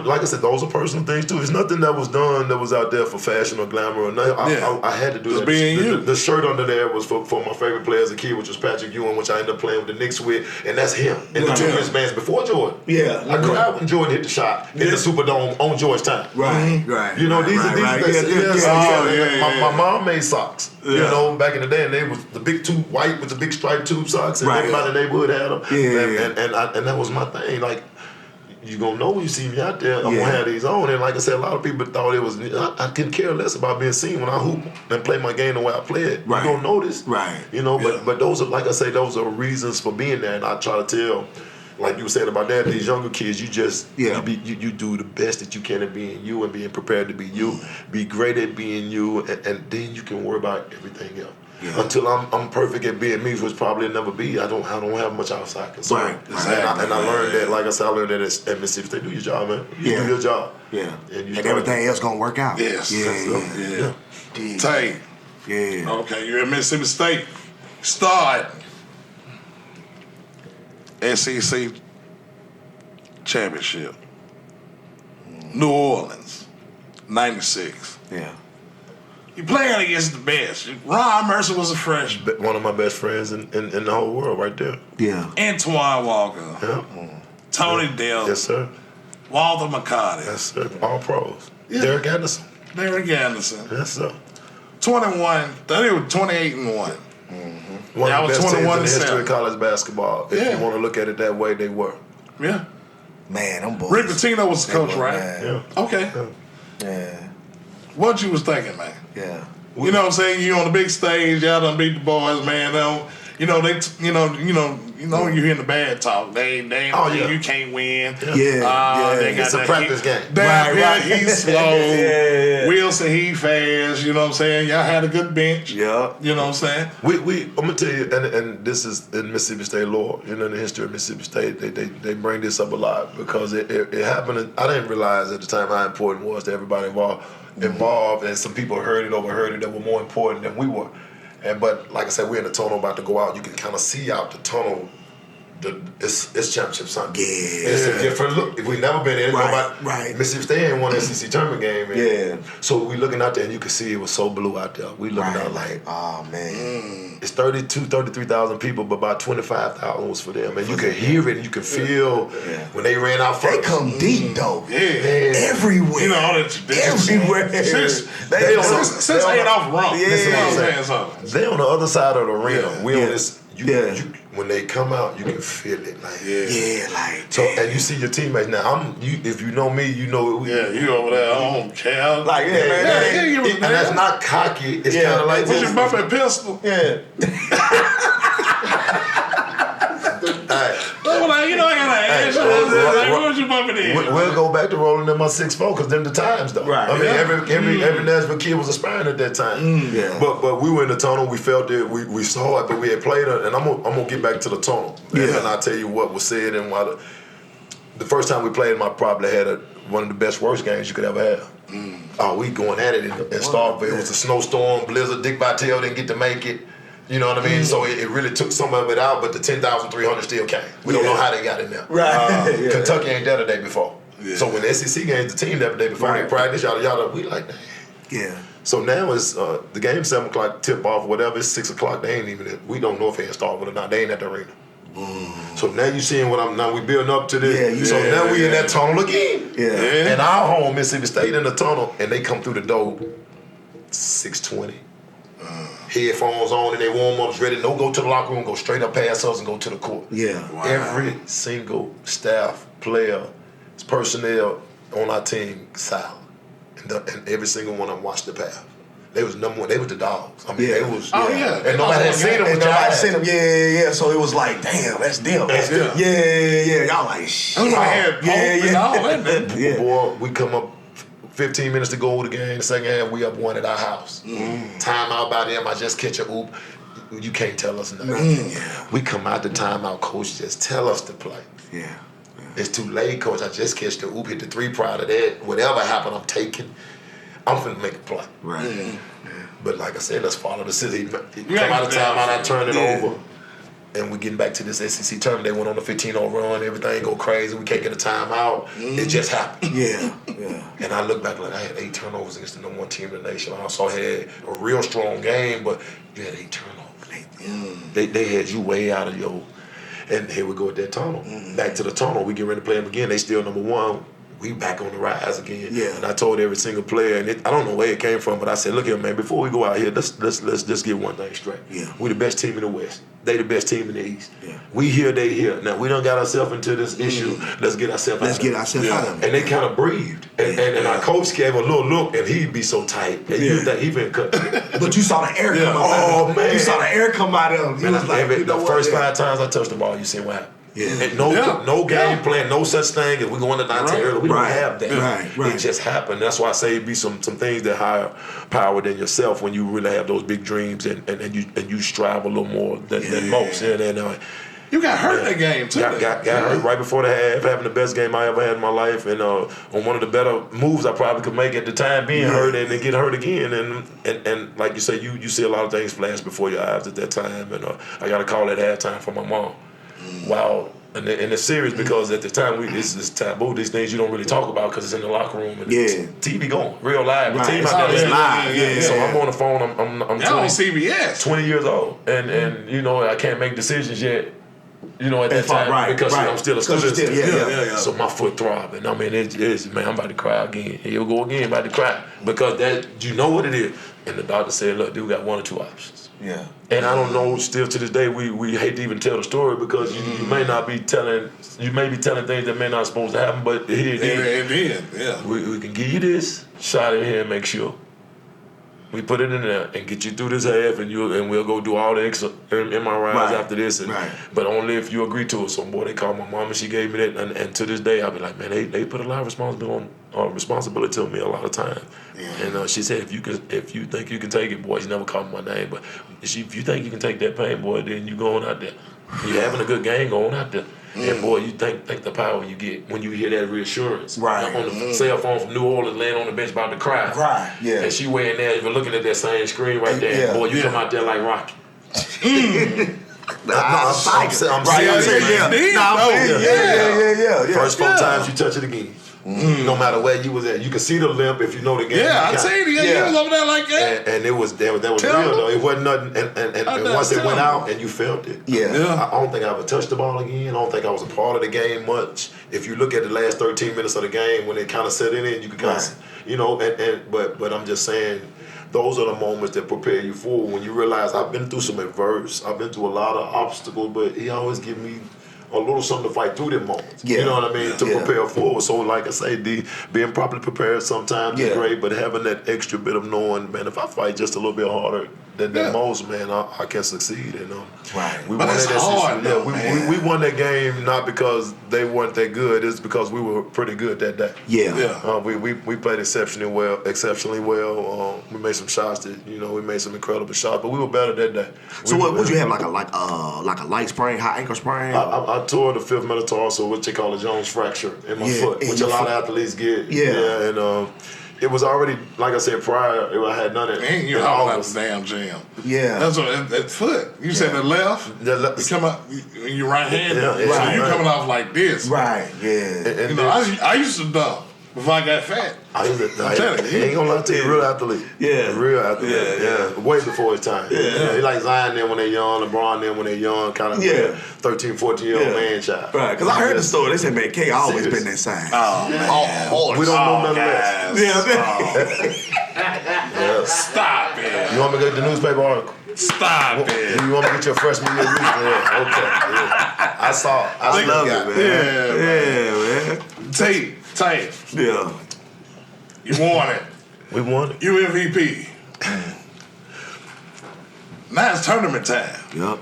Like I said, those are personal things too. It's nothing that was done that was out there for fashion or glamour or nothing. I had to do that. Being you. The shirt under there was for my favorite player as a kid, which was Patrick Ewing, which I ended up playing with the Knicks with, and that's him. And the two wristbands before Jordan. Yeah, I cried when Jordan hit the shot in the Superdome on Georgetown. Right. You know, these are these. My mom made socks. You know, back in the day, and they was the big tube white with the big striped tube socks, and everybody in the neighborhood had them. And that was my thing. Like, you gonna know when you see me out there, I'm gonna have these on. And like I said, a lot of people thought it was. I couldn't care less about being seen when I hoop and play my game the way I play it. You gonna notice, you know. But those are, like I say, those are reasons for being there. And I try to tell, like you were saying about that, these younger kids, you just you do the best that you can at being you and being prepared to be you. Be great at being you, and then you can worry about everything else. Yeah. Until I'm perfect at being me, which probably never be. I don't have much outside concern. And I learned that, like I said, I learned that at Mississippi State. Do your job, man. You do your job. Yeah. And everything else gonna work out. Yes. Yeah. Tay. Yeah. Okay, you're at Mississippi State. Start SEC championship. New Orleans, 96. Yeah. You playing against the best. Ron Mercer was a freshman. One of my best friends in the whole world right there. Yeah. Antoine Walker. Yeah. Tony Dell. Yes, sir. Walter McCarty. Yes, sir. All pros. Yeah. Derek Anderson. Yes, sir. 21. They were 28-1. Mm-hmm. One of the best teams in the history of college basketball. If you want to look at it that way, they were. Yeah. Man, them boys. Rick Pitino was the coach, right? Yeah. Okay. Yeah. What you was thinking, man? Yeah. You know what I'm saying? You on the big stage, y'all done beat the boys, man. You hearing the bad talk. They you can't win. It's a practice game. He's slow. Wilson, he fast. You know what I'm saying? Y'all had a good bench. Yeah. You know what I'm saying? I'm gonna tell you, and this is in Mississippi State lore. You know, in the history of Mississippi State, they bring this up a lot because it happened. I didn't realize at the time how important it was to everybody involved, and some people overheard it that were more important than we were. But like I said, we're in the tunnel about to go out. You can kind of see out the tunnel. It's championship Sunday. Yeah. It's a different look. We've never been in. Right. Mississippi State ain't won an SEC tournament game. So we looking out there, and you can see it was so blue out there. We looking out like, oh man, it's 33,000 people, but about 25,000 was for them. And you can hear it, and you can feel when they ran out first. They come deep though. Yeah. Everywhere. You know all that. Everywhere. Since Adolph Rump. They on the other side of the arena. We on this. When they come out, you can feel it. So, and you see your teammates now. If you know me, you know. You over there. I don't care. Like, and that's not cocky. It's kind of like. What's your bumping pistol? Yeah. I gotta ask you. What was your bumping in? We'll go back to rolling in my 6'4" because them the times though. Right. I mean, every Nashville kid was aspiring at that time. But we were in the tunnel. We felt it. We saw it, but we had played it. And I'm gonna get back to the tunnel. And I'll tell you what was said and why. The first time we played him, I probably had one of the best worst games you could ever have. Oh, we going at it in Starkville. It was a snowstorm, blizzard. Dick Vitale didn't get to make it. You know what I mean? So it really took some of it out, but the 10,300 still came. We don't know how they got in there. Right. Kentucky ain't there the day before. Yeah. So when the SEC games, the team there the day before they practice, yada, we like that. Yeah. So now it's the game 7 o'clock tip off, whatever. It's 6 o'clock. They ain't even. We don't know if they in Starkville or not. They ain't at the arena. So now you seeing what now we building up to this. So now we in that tunnel again. Yeah. And our home Mississippi State in the tunnel, and they come through the door 6:20. Headphones on and they warm ups ready. No go to the locker room, go straight up past us and go to the court. Yeah. Wow. Every single staff, player, personnel on our team silent. And every single one of them watched the path. They was number one. They was the dogs. I mean, they was. Oh yeah. And nobody had seen them. Nobody seen them. Yeah. So it was like, damn, that's them. That's them. Yeah. Y'all like, shit. Yeah. Boy, we come up 15 minutes to go with the game. The second half, we up one at our house. Timeout by them. I just catch a oop. You can't tell us nothing. We come out the timeout. Coach just tell us to play. Yeah. It's too late, coach. I just catch the oop, hit the 3 prior to that. Whatever happened, I'm taking. I'm finna make a play. Right. But like I said, let's follow the system. Come out of timeout, I turn it over. And we getting back to this SEC tournament. They went on a 15-0 run. Everything go crazy. We can't get a timeout. It just happened. Yeah. And I look back like I had 8 turnovers against the number 1 team in the nation. I also had a real strong game, but you had 8 turnovers. They had you way out of your. And here we go at that tunnel. Back to the tunnel. We get ready to play them again. They still number 1. We back on the rise again. Yeah. And I told every single player, and I don't know where it came from, but I said, look here, man, before we go out here, let's just get one thing straight. Yeah. We the best team in the West. They the best team in the East. Yeah. We here, they here. Now, we done got ourselves into this issue. Let's get ourselves out of it. And they kind of breathed. And our coach gave a little look, and he'd be so tight. And you think he been cut. But you saw the air come out. Oh, man. You saw the air come out of him. The first 5 times I touched the ball, you see what happened. Yeah. And no game plan, no such thing. If we go into Dontae early, we don't have that. Right. It just happened. That's why I say it be some things that higher power than yourself when you really have those big dreams and you strive a little more than most. And you got hurt that game too. Got hurt right before the half, having the best game I ever had in my life, and on one of the better moves I probably could make at the time, being hurt and then get hurt again, and like you say, you see a lot of things flash before your eyes at that time, and I got a call at halftime from my mom. Wow. And it's serious because at the time it's taboo. These things you don't really talk about because it's in the locker room and TV going real live. The team out there is live. So I'm on the phone. I'm 20, on CBS. 20 years old, and you know I can't make decisions yet. You know at that time because I'm still a student. So my foot throbbing. I mean it's man, I'm about to cry again. Here we go again, about to cry because that you know what it is. And the doctor said, look, dude, we got 1 or 2 options. Yeah. And I don't know, still to this day, we hate to even tell the story because you may be telling things that may not supposed to happen, but here it is. We can give you this shot in here and make sure. We put it in there and get you through this half, and we'll go do all the MRIs after this. But only if you agree to it. So, boy, they called my mom and she gave me that. And to this day, I'll be like, man, they put a lot of responsibility on me a lot of time. Yeah. And she said, if you think you can take it, boy, she never called me my name, but if you think you can take that pain, boy, then you going out there. You're having a good game going out there. And boy, you think the power you get when you hear that reassurance. Right. On the cell phone from New Orleans, laying on the bench about to cry. Right. Yeah. And she waiting there, even looking at that same screen right there. Yeah. Boy, you come out there like Rocky. I'm serious. First 4 times you touch it again. No matter where you was at, you can see the limp if you know the game. Yeah, I seen it. You was over there like that. And it was real though. It wasn't nothing. And once it went out and you felt it. Yeah. I don't think I ever touched the ball again. I don't think I was a part of the game much. If you look at the last 13 minutes of the game when it kind of set in, you could kind of, but I'm just saying. Those are the moments that prepare you forward when you realize I've been through some adverse. I've been through a lot of obstacles, but he always give me a little something to fight through them moments. Yeah. You know what I mean? To prepare forward. So like I say, being properly prepared sometimes is great, but having that extra bit of knowing, man, if I fight just a little bit harder than most, man, I can succeed. And we won that we won that game not because they weren't that good. It's because we were pretty good that day. Yeah. We played exceptionally well. We made some shots that we made some incredible shots, but we were better that day. So what would you have like a light sprain, high ankle sprain? I I tore the fifth metatarsal, what they call a Jones fracture in my foot, which a lot of athletes get. Yeah. And it was already, like I said prior, I had none of it. Man, you're all about the damn gym. Yeah. That's what, that foot. You said the left? You come up, your right hand. Yeah, so you coming off like this. Right, yeah. And you know, I used to dump before I got fat. I ain't gonna lie to you, real athlete. Yeah. Real athlete. Yeah. Way before his time. Yeah. He like Zion then when they're young, LeBron then when they're young, kind of 13, 14-year-old man child. Right, because I heard the story. They said, man, K always been that size. Oh, man. We don't know none of that. Yeah. Stop it. You want me to get the newspaper article? Stop it. You want me to get your freshman year research? Yeah, okay. Yeah. I love it, man. Man. Tape. Yeah. You won it. We won it. You MVP. Now it's tournament time. Yep.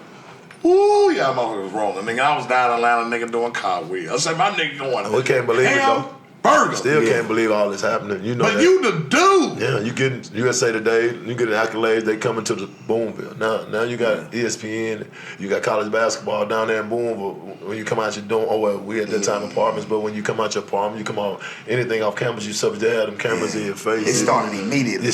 Ooh, y'all motherfuckers rolling. Nigga, I was down in Atlanta, nigga, doing cartwheels. I said, my nigga going. We can't believe it, though. Burger. Still can't believe all this happening. You know but that. you the dude. Yeah, you getting USA Today, you getting accolades, they coming to the Boonville. Now you got ESPN, you got college basketball down there in Boonville. When you come out your dorm, we at that time apartments, but when you come out your apartment, you come out anything off campus, you subject to have them cameras in your face. It started immediately.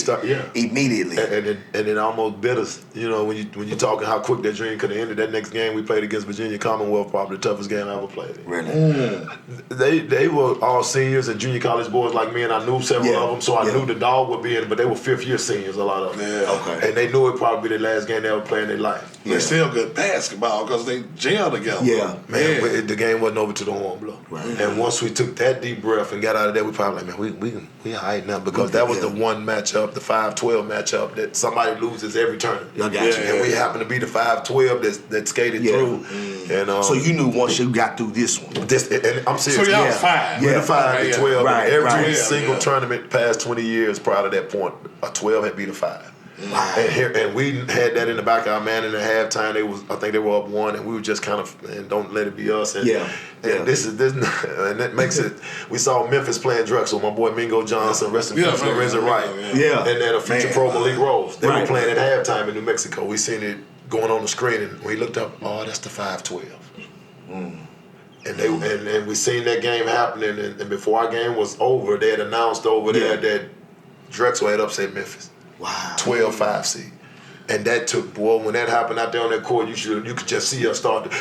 Immediately. And it almost bit us. You know, when you talking how quick that dream could have ended. That next game we played against Virginia Commonwealth, probably the toughest game I ever played. Really? They were all seniors and junior college boys like me, and I knew several of them, so I knew the dog would be in, but they were fifth-year seniors, a lot of them. Yeah. Okay. And they knew it probably be the last game they ever play in their life. They still good basketball because they gel together. Yeah. Man, the game wasn't over to the horn blow. Right. And once we took that deep breath and got out of there, we probably like, man, we all right now, because that was the one matchup, the 5-12 matchup that somebody loses every turn. I got you. And we happened to be the 5-12 that skated through. And so you knew once you got through this one. And I'm serious. So y'all was 5. We're the 5-12. Right, every single tournament past 20 years prior to that point, a 12 had beat a 5. Wow. And we had that in the back of our mind. In the halftime, I think they were up 1, and we were just kind of, and don't let it be us. And, and this, and that makes it. We saw Memphis playing Drexel. My boy Mingo Johnson, rest in peace, Lorenzo Wright, and then a future pro Malik Rose. They were playing at halftime in New Mexico. We seen it going on the screen, and we looked up. Oh, that's the 5-12. And we seen that game happening, and before our game was over, they had announced over there that Drexel had upset Memphis. Wow. 12-5 seed. And that took, boy, when that happened out there on that court, you could just see us start to,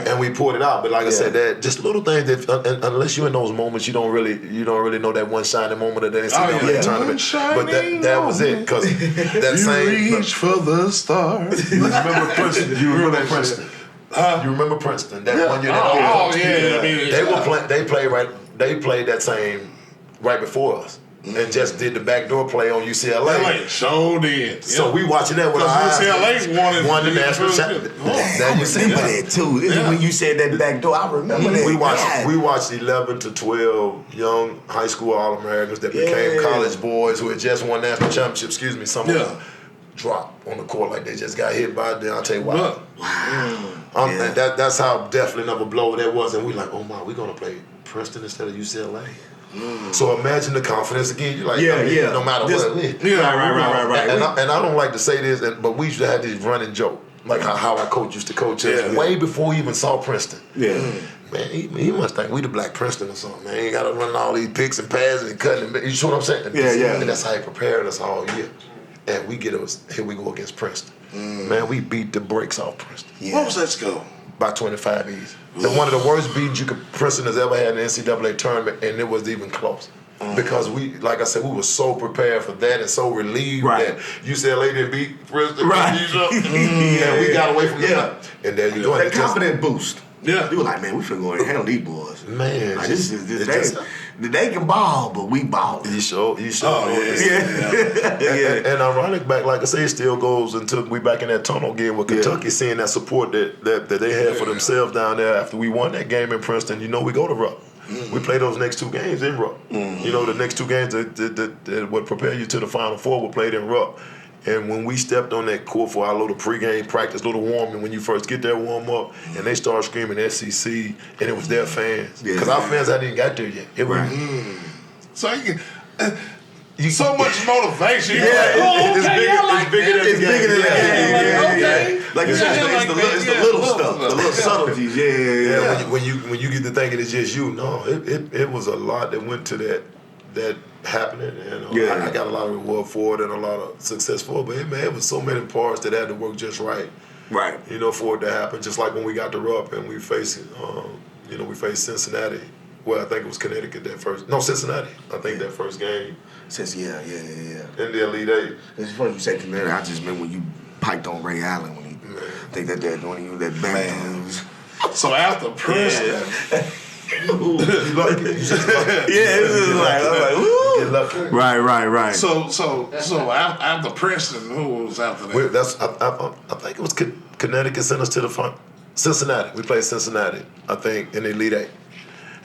and we pulled it out. But like I said, that just little things that, unless you're in those moments, you don't really know that one shining moment of the NCAA tournament. But that was it, because that reach for the stars. You remember Princeton? You remember Princeton? You remember Princeton? That one year. They played that same right before us. And just did the backdoor play on UCLA. Sure did. So we watching that with our eyes. UCLA won the national championship. I remember that too. When you said that backdoor, I remember that. We watched 11 to 12 young high school All-Americans that became college boys who had just won national championship. Some of them dropped on the court like they just got hit by Dontae Wow. That's how definitely of a blow that was. And we like, oh my, we're gonna play Princeton instead of UCLA. So imagine the confidence again. You're like, no matter what. Right. And I don't like to say this, but we used to have this running joke, like how our coach used to coach us way before we even saw Princeton. Man, he must think we the Black Princeton or something, man. He ain't got to run all these picks and passes and cutting. You see what I'm saying? And that's how he prepared us all year. And we here we go against Princeton. Man, we beat the brakes off Princeton. What was that score? By 25 easy. One of the worst beats Princeton has ever had in the NCAA tournament, and it was even close. Because we, like I said, we were so prepared for that and so relieved that UCLA didn't beat Princeton. And we got away from them. And there you go. That confidence boost. Yeah. You were like, man, we finna go and handle these boys. Man. Like, they can ball, but we ball. You sure. And ironic back, like I say, it still goes until we back in that tunnel again with Kentucky, seeing that support that they had for themselves down there after we won that game in Princeton. You know, we go to Rupp. We play those next 2 games in Rupp. You know, the next 2 games that would prepare you to the Final Four were played in Rupp. And when we stepped on that court for our little pregame practice, little warming, when you first get there, warm up, and they start screaming SEC, and it was their fans. Because our fans hadn't even got there yet. It was, So so much motivation. Yeah, It's bigger than the game. Okay. Like it's the little stuff, the little subtleties. Yeah. When you get to thinking it's just you, no, it was a lot that went to that happening, and I got a lot of reward for it and a lot of success for it. But man, it was so many parts that had to work just right. Right. For it to happen. Just like when we got the Rupp and we faced, we faced Cincinnati. Well, I think it was Connecticut that first. No, Cincinnati. I think that first game. Yeah. In the Elite Eight. It's funny you say Connecticut. I just remember when you piked on Ray Allen when he think that when he was that back. So after Princeton. You like it. You just lucky. It's just like, woo. Get lucky. Right. So after Princeton, who was after that? I think it was Connecticut sent us to the front. Cincinnati. We played Cincinnati, I think, in the Elite Eight.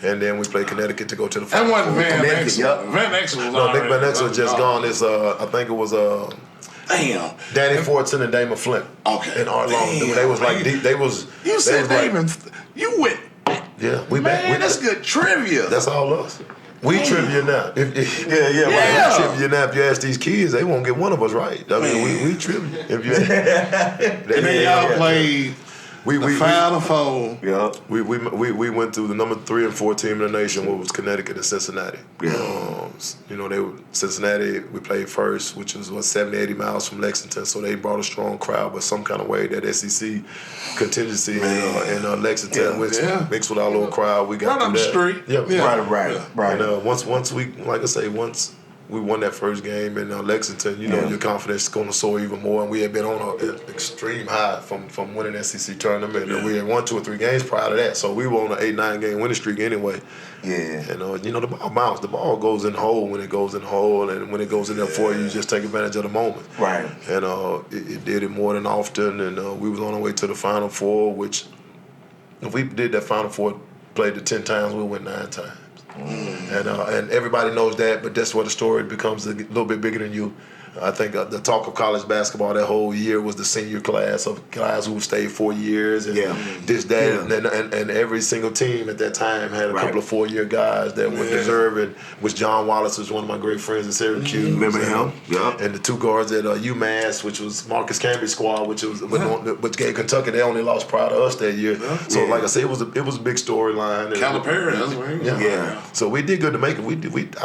And then we played Connecticut to go to the That final. wasn't Van Exel. Van Exel was No, Nick Van Exel was just gone. It's I think it was damn. Danny Fortson and Damon Flint. Okay. And Art Long. They was like they was. You said Damon. You went. Yeah, we Man, that's good trivia. That's all us. We trivia now. Yeah. We trivia now. If you ask these kids, they won't get one of us right. I mean, we trivia. If you and then y'all played. The Final Four. Yeah. We went through the number 3 and 4 team in the nation, which was Connecticut and Cincinnati. Yeah. They were Cincinnati. We played first, which was 70, 80 miles from Lexington. So they brought a strong crowd, but some kind of way that SEC contingency in Lexington, which mixed with our little crowd, we got right through up the street. Yeah. Right. And once we, like I say, once we won that first game in Lexington, your confidence is going to soar even more. And we had been on an extreme high from winning the SEC tournament. And we had won 2 or 3 games prior to that. So we were on an 8-9 game winning streak anyway. Yeah. And, the ball bounces. The ball goes in the hole when it goes in the hole. And when it goes in there for you, just take advantage of the moment. Right. And it did it more than often. And we was on our way to the Final Four, which if we did that Final Four, played it 10 times, we'll win 9 times. And everybody knows that, but that's where the story becomes a little bit bigger than you. I think the talk of college basketball that whole year was the senior class of guys who stayed 4 years and this, that, and every single team at that time had a couple of 4-year guys that were deserving, which John Wallace was one of my great friends in Syracuse. Remember him? Yeah. And the 2 guards at UMass, which was Marcus Camby's squad, which gave Kentucky, they only lost prior to us that year. So like I said, it was a big storyline. Calipari, that's what he was. Yeah. So we did good to make it.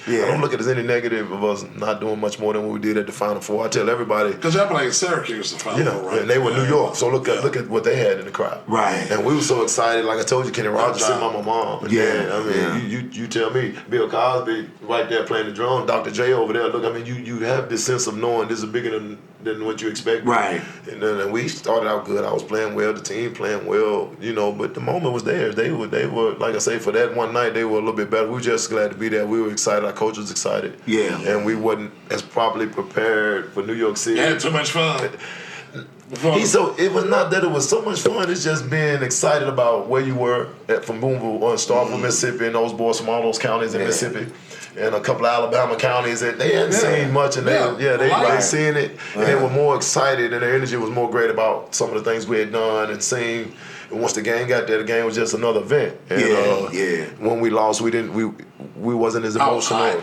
I don't look at it as any negative of us not doing much more than what we did at the Final Four. I tell everybody, because y'all played Syracuse the Final Four, right? And they were New York. So look at what they had in the crowd, right? And we were so excited. Like I told you, Kenny Rogers sitting by my mom. And you tell me, Bill Cosby right there playing the drums, Dr. J over there. Look, I mean, you have this sense of knowing this is bigger than what you expect, right? And then we started out good. I was playing well, the team playing well, but the moment was theirs. They were like I say, for that one night they were a little bit better. We were just glad to be there. We were excited. Our coach was excited. Yeah. And we wasn't as properly prepared for New York City. You had too much fun. So it was not that it was so much fun. It's just being excited about where you were from Boonville on Starkville, Mississippi, and those boys from all those counties in Mississippi. And a couple of Alabama counties that they hadn't seen much, and they seen it, and they were more excited, and their energy was more great about some of the things we had done and seen. And once the game got there, the game was just another event. And when we lost, we wasn't as emotional.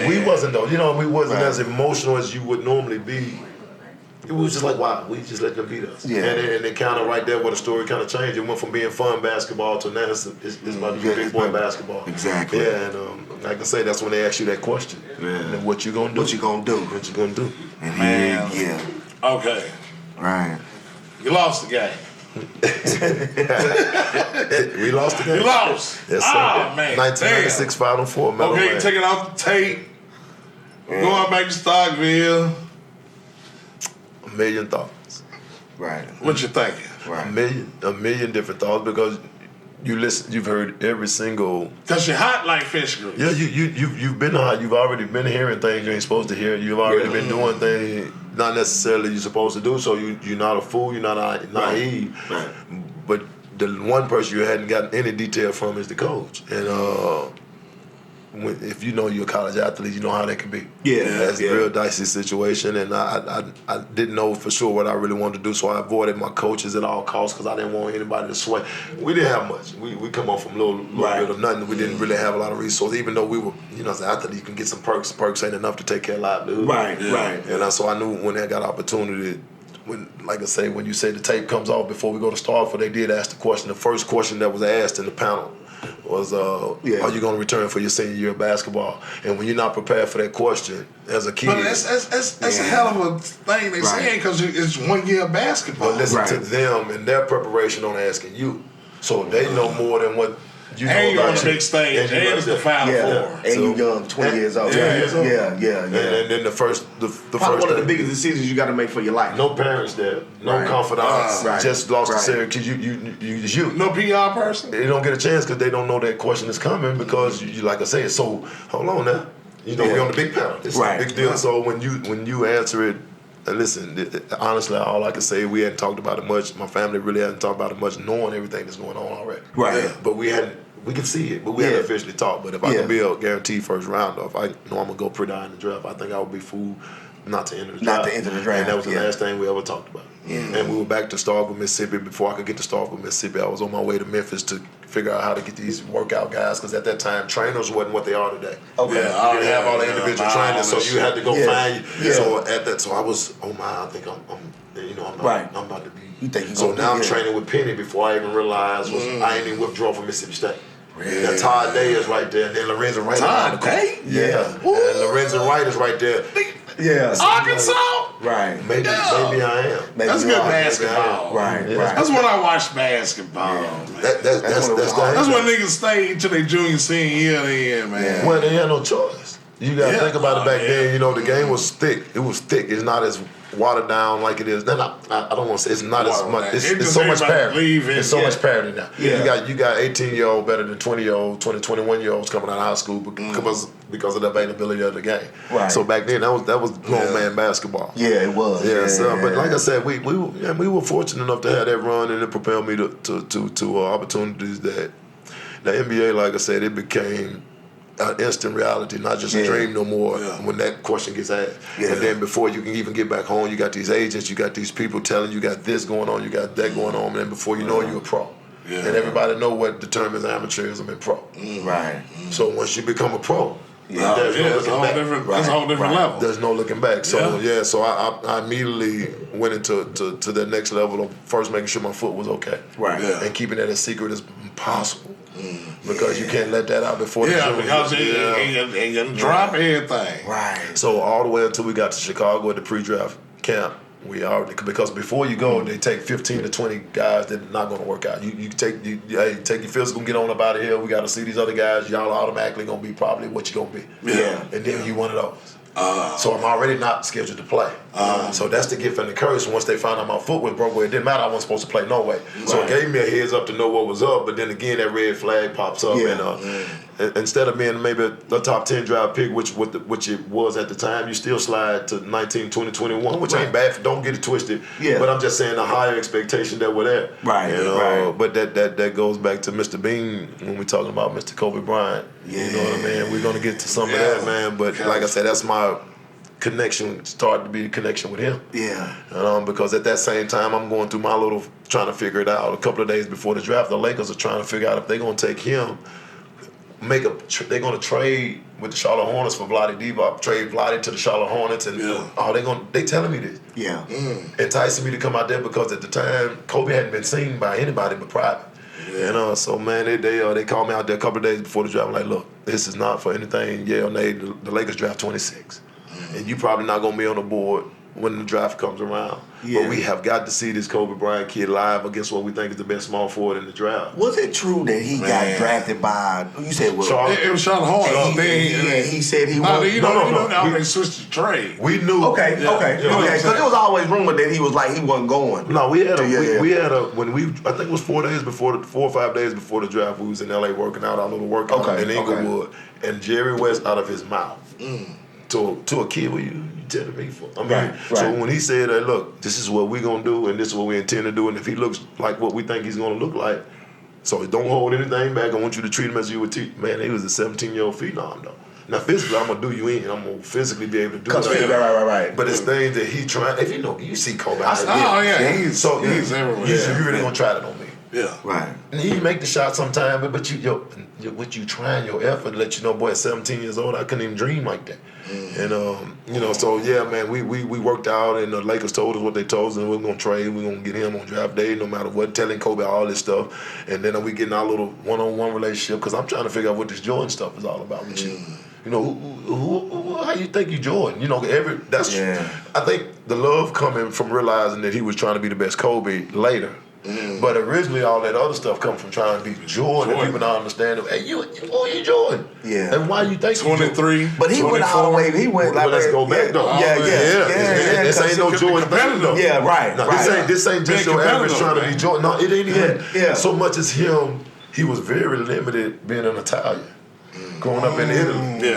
We wasn't though. We wasn't as emotional as you would normally be. It was just like, wow, we just let them beat us. Yeah. And it kind of right there where the story kind of changed. It went from being fun basketball to now it's about to be big boy basketball. Exactly. Yeah, and like I say, that's when they ask you that question. Yeah. And what you gonna do? What you gonna do? What you gonna do? Man. Yeah. Okay. Right. You lost the game. We lost the game. You lost. Yes, sir. Oh, man. 1996 Final Four. Okay, take it off the tape. Going back to Stockville. A million thoughts. Right. What you thinking? Right. A million different thoughts because you've heard every single. Because you're hot like fish grease. Yeah, you've been hot. You've already been hearing things you ain't supposed to hear. You've already been doing things not necessarily you're supposed to do. So you're not a fool. You're not naive. Right. But the one person you hadn't gotten any detail from is the coach. And if you know you're a college athlete, you know how that can be. That's a real dicey situation, and I didn't know for sure what I really wanted to do, so I avoided my coaches at all costs because I didn't want anybody to sway. We didn't have much. We come off from a little bit of nothing. We didn't really have a lot of resources, even though we were, as an athlete, you can get some perks. Perks ain't enough to take care of livelihood. Right. And so I knew when I got opportunity. Like I say, when you say the tape comes off before we go to Starford, they did ask the question. The first question that was asked in the panel was, are you going to return for your senior year of basketball? And when you're not prepared for that question as a kid. But that's a hell of a thing they saying because it's 1 year of basketball. But listen to them and their preparation on asking you. So they know more than what you know. And you're on about the big stage. And it's the Final Four. And you young, 20 years old. Yeah. And then the first probably one of the biggest decisions you got to make for your life. No parents there. No confidants. Just lost the series because you. No PR person? They don't get a chance because they don't know that question is coming because, you like I said, so hold on now. We're on the big panel. It's a big deal. So when you answer it, listen, honestly, all I can say, we hadn't talked about it much. My family really hadn't talked about it much, knowing everything that's going on already. But we could see it, but we hadn't officially talked. But if I could be a guaranteed first rounder, if I know I'm going to go pretty high in the draft, I think I would be fooled not to enter the draft. And that was the last thing we ever talked about. And we were back to Starkville, Mississippi. Before I could get to Starkville, Mississippi, I was on my way to Memphis to figure out how to get these workout guys, because at that time, trainers wasn't what they are today. You didn't have all the individual trainers, so you had to go find. So I was, I think I'm about to be. So now I'm training with Penny before I even realized I ain't even withdraw from Mississippi State. Now Todd Day is right there, and then Lorenzo Wright. Todd Day? And Lorenzo Wright is right there. Arkansas? Right. Maybe I am. That's good basketball. That's when I watched basketball. That's when niggas stayed till their junior, senior year then, man. Well, they had no choice. You got to think about it back then. The game was thick. It was thick. It's not as watered down like it is. I don't want to say it's not as much. It's so much parity. It's so much parity now. You got 18-year-old better than 20-year-old, 21-year-olds coming out of high school because of the availability of the game. So back then that was grown man basketball. It was. But like I said, we were fortunate enough to have that run, and it propelled me to opportunities that the NBA, like I said, it became an instant reality, not just a dream no more when that question gets asked. And then before you can even get back home, you got these agents, you got these people telling you got this going on, you got that going on, and then before you know it, you're a pro. And everybody know what determines amateurism and pro. So once you become a pro, it's a whole different level. There's no looking back. So so I immediately went into the next level of first making sure my foot was okay. And keeping that as secret as possible. Because you can't let that out before the June. Because you drop everything. So all the way until we got to Chicago at the pre-draft camp, because before you go, they take 15 to 20 guys that are not going to work out. You take your physical, get on up out of here. We got to see these other guys. Y'all are automatically going to be probably what you're going to be. And then you one of those. So I'm already not scheduled to play. So that's the gift and the curse. Once they found out my foot was broke, it didn't matter. I wasn't supposed to play no way. So it gave me a heads up to know what was up. But then again, that red flag pops up, and instead of being maybe a top 10 draft pick, which it was at the time, you still slide to 19, 20, 21, which ain't bad. Don't get it twisted. But I'm just saying the higher expectation that were there. But that goes back to Mr. Bean when we're talking about Mr. Kobe Bryant. You know what I mean? We're gonna get to some of that, man. But like I said, that's my connection, started to be a connection with him. Because at that same time, I'm going through my little trying to figure it out. A couple of days before the draft, the Lakers are trying to figure out if they're gonna take him, they're gonna trade with the Charlotte Hornets for Vlade Divac, trade Vlade to the Charlotte Hornets, and they telling me this. Enticing me to come out there because at the time Kobe hadn't been seen by anybody but private. So man, they called me out there a couple of days before the draft. I'm like, look, this is not for anything. Yeah or nay. The Lakers draft 26, and you probably not gonna be on the board when the draft comes around. But we have got to see this Kobe Bryant kid live against what we think is the best small forward in the draft. Was it true that he got drafted by? You said Charlotte. It was Charlotte Hornets. He said he won. No. They switched the trade. We knew. Okay. Because it was always rumored that he was like he wasn't going. No, we had I think it was 4 or 5 days before the draft. We was in LA working out our little workout in Inglewood, and Jerry West out of his mouth to a kid, you telling me for? So when he said, look, this is what we're going to do and this is what we intend to do, and if he looks like what we think he's going to look like, So don't hold anything back. I want you to treat him as you would treat. Man, he was a 17-year-old phenom, though. Now, physically, I'm going to do you in. I'm going to physically be able to do it. Right. But it's things that he trying. If you see Kobe. He's everywhere. He's really going to try it on me. Yeah. Right. And he make the shot sometimes, but what you trying, your effort to let you know, boy, at 17 years old, I couldn't even dream like that. And, so, yeah, man, we worked out, and the Lakers told us what they told us, and we're going to trade. We're going to get him on draft day, no matter what, telling Kobe all this stuff. And then we getting our little one-on-one relationship, because I'm trying to figure out what this Jordan stuff is all about with you. You know, who how you think you Jordan? You know, I think the love coming from realizing that he was trying to be the best Kobe later. But originally, all that other stuff come from trying to be Jordan. And people don't understand him. Hey, you Jordan? Yeah. And why you think 23? But he went all the way. He went like. Let's go back though. Yeah. This ain't no Jordan thing though. Yeah, right. No, this ain't just your average trying to be Jordan. No, it ain't even so much as him. He was very limited being an Italian. Growing up in Italy.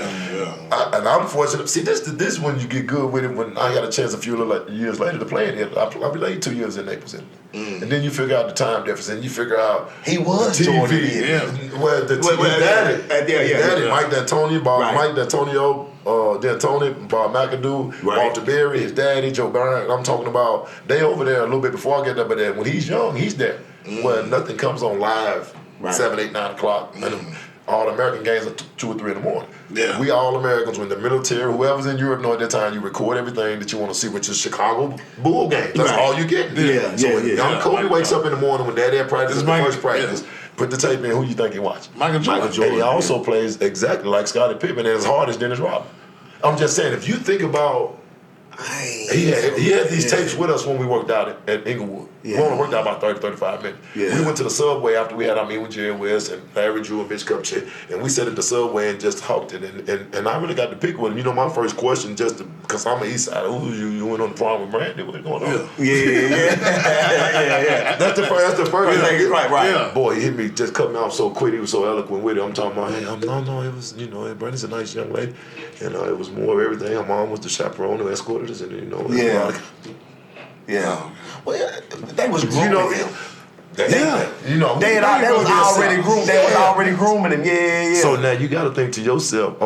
And I'm fortunate. See, this when you get good with it. When I got a chance a few years later to play in Italy, I played 2 years in Naples, Italy. And then you figure out the time difference, and you figure out he was TV. Well, daddy, Mike D'Antonio, Mike D'Antonio, D'Antoni, Bob McAdoo, Walter Berry, his daddy, Joe Bryant. I'm talking about they over there a little bit before I get there, but then when he's young, he's there. When nothing comes on live, 7, 8, 9 o'clock. And all the American games are 2 or 3 in the morning. Yeah. We all Americans, when the military, whoever's in Europe know at that time, you record everything that you want to see, which is Chicago Bull games. That's all you get. So when young Kobe wakes up in the morning when daddy had practice, the first practice, put the tape in, who you think he watching? Michael Jordan. And he also plays exactly like Scottie Pippen and as hard as Dennis Rodman. I'm just saying, if you think about, he had these tapes with us when we worked out at Inglewood. We only worked out about 30, 35 minutes. We went to the Subway after we had our meeting with Jerry West and Larry Drew and Mitch Kupchak, and we sat at the Subway and just talked it. And I really got to pick with him. You know, my first question, just because I'm an East Side, you went on the prom with Brandy? What's going on? Yeah. That's the first thing. Right. Yeah. Boy, he hit me, just cut me off so quick. He was so eloquent with it. I'm talking about, no, it was, Brandy's a nice young lady. And it was more of everything. Her mom was the chaperone who escorted us, and Well, they was grooming him. They was already groomed. They was already grooming him. Yeah. So now you got to think to yourself,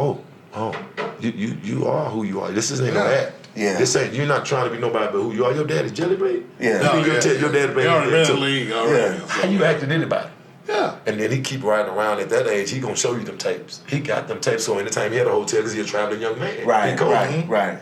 you are who you are. This ain't no act. Yeah. This ain't, you're not trying to be nobody but who you are. Your daddy's Jelly Bean. Yeah. Your daddy Bean. You're in the league already. Yeah. How you acting anybody? Yeah. And then he keep riding around at that age, he gonna show you them tapes. He got them tapes, so anytime he had a hotel, because he's a traveling young man. Right.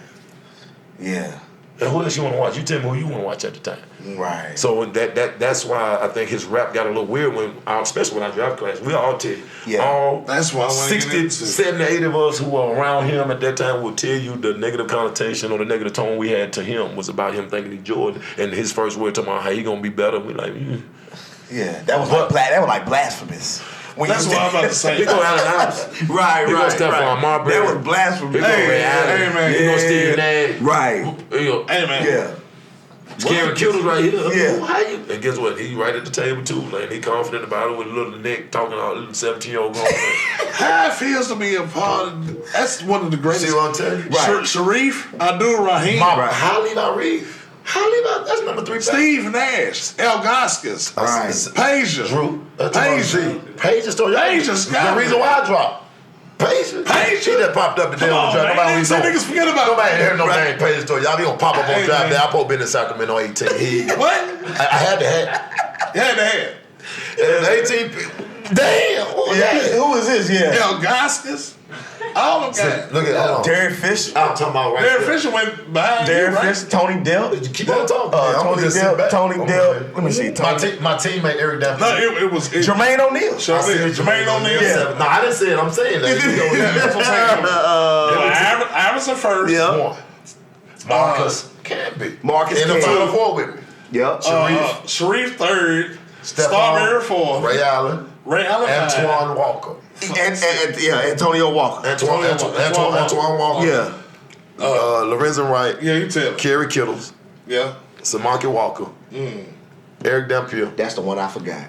Yeah. And who else you want to watch? You tell me who you want to watch at the time. Right. So that's why I think his rap got a little weird especially when I draft class. We all tell you. All that's why 60, 70, 80 of us who were around him at that time will tell you the negative connotation or the negative tone we had to him was about him thinking he Jordan. And his first word talking about how he gonna be better. We like, Yeah, that was like blasphemous. That's what I'm about to say. He go out of the house. Right. Marbury. That was blasphemous. Hey, man. He gonna Steve Nash. Right. Hey, man. Yeah. Scary Kittles right here. Yeah. How you? And guess what? He right at the table too. Like he confident about it with a little neck talking about a little 17-year-old grown man. How it feels to be a part of. That's one of the greatest. See what I'm telling you? Right. Sharif Abdul-Rahim. Halim, that's number 3. Steve Nash, El Gaskins, Pager, Drew, Pager's the reason why I dropped. Pager, she just popped up today on the draft. Nobody niggas forget about it. Nobody heard no name Pager story. Y'all be gonna pop up on draft day. I probably been in Sacramento 18. What? I had to have. You had to have. And 18. Damn. Who is this? Yeah. El Gaskins. All of them. Look at Derek Fisher. I'm talking about right Derek Fisher went behind Derek Fisher, Tony Dell. Keep on talking. Tony Dell. Let me see. My teammate Eric Dampton. No, it was Jermaine O'Neal. Jermaine O'Neal. Yeah. No, I didn't say it. I'm saying that. Iverson first. Yeah. Marcus can be. Marcus in the Final Four with me. Yep. Sharif third. Starberry fourth. Ray Allen. Antoine Walker. Antonio Walker. Antoine Walker. Yeah. Lorenzen Wright. Yeah, you tell. Kerry Kittles. Yeah. Samaki Walker. Eric Dampier. That's the one I forgot.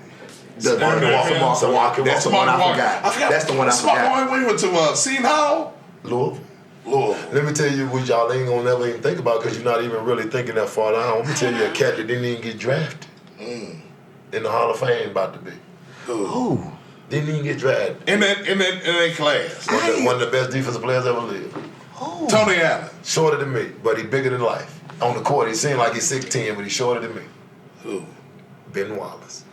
Samaki That's the one I forgot. That's the one I forgot. We went to Seton Hall. Louisville. Let me tell you what y'all ain't gonna never even think about because you're not even really thinking that far down. Let me tell you a cat that didn't even get drafted in the Hall of Fame about to be. Who? Didn't even get drafted. In that class. One of the best defensive players ever lived. Who? Tony Allen. Shorter than me, but he bigger than life. On the court, he seemed like he's 6'10", but he's shorter than me. Who? Ben Wallace.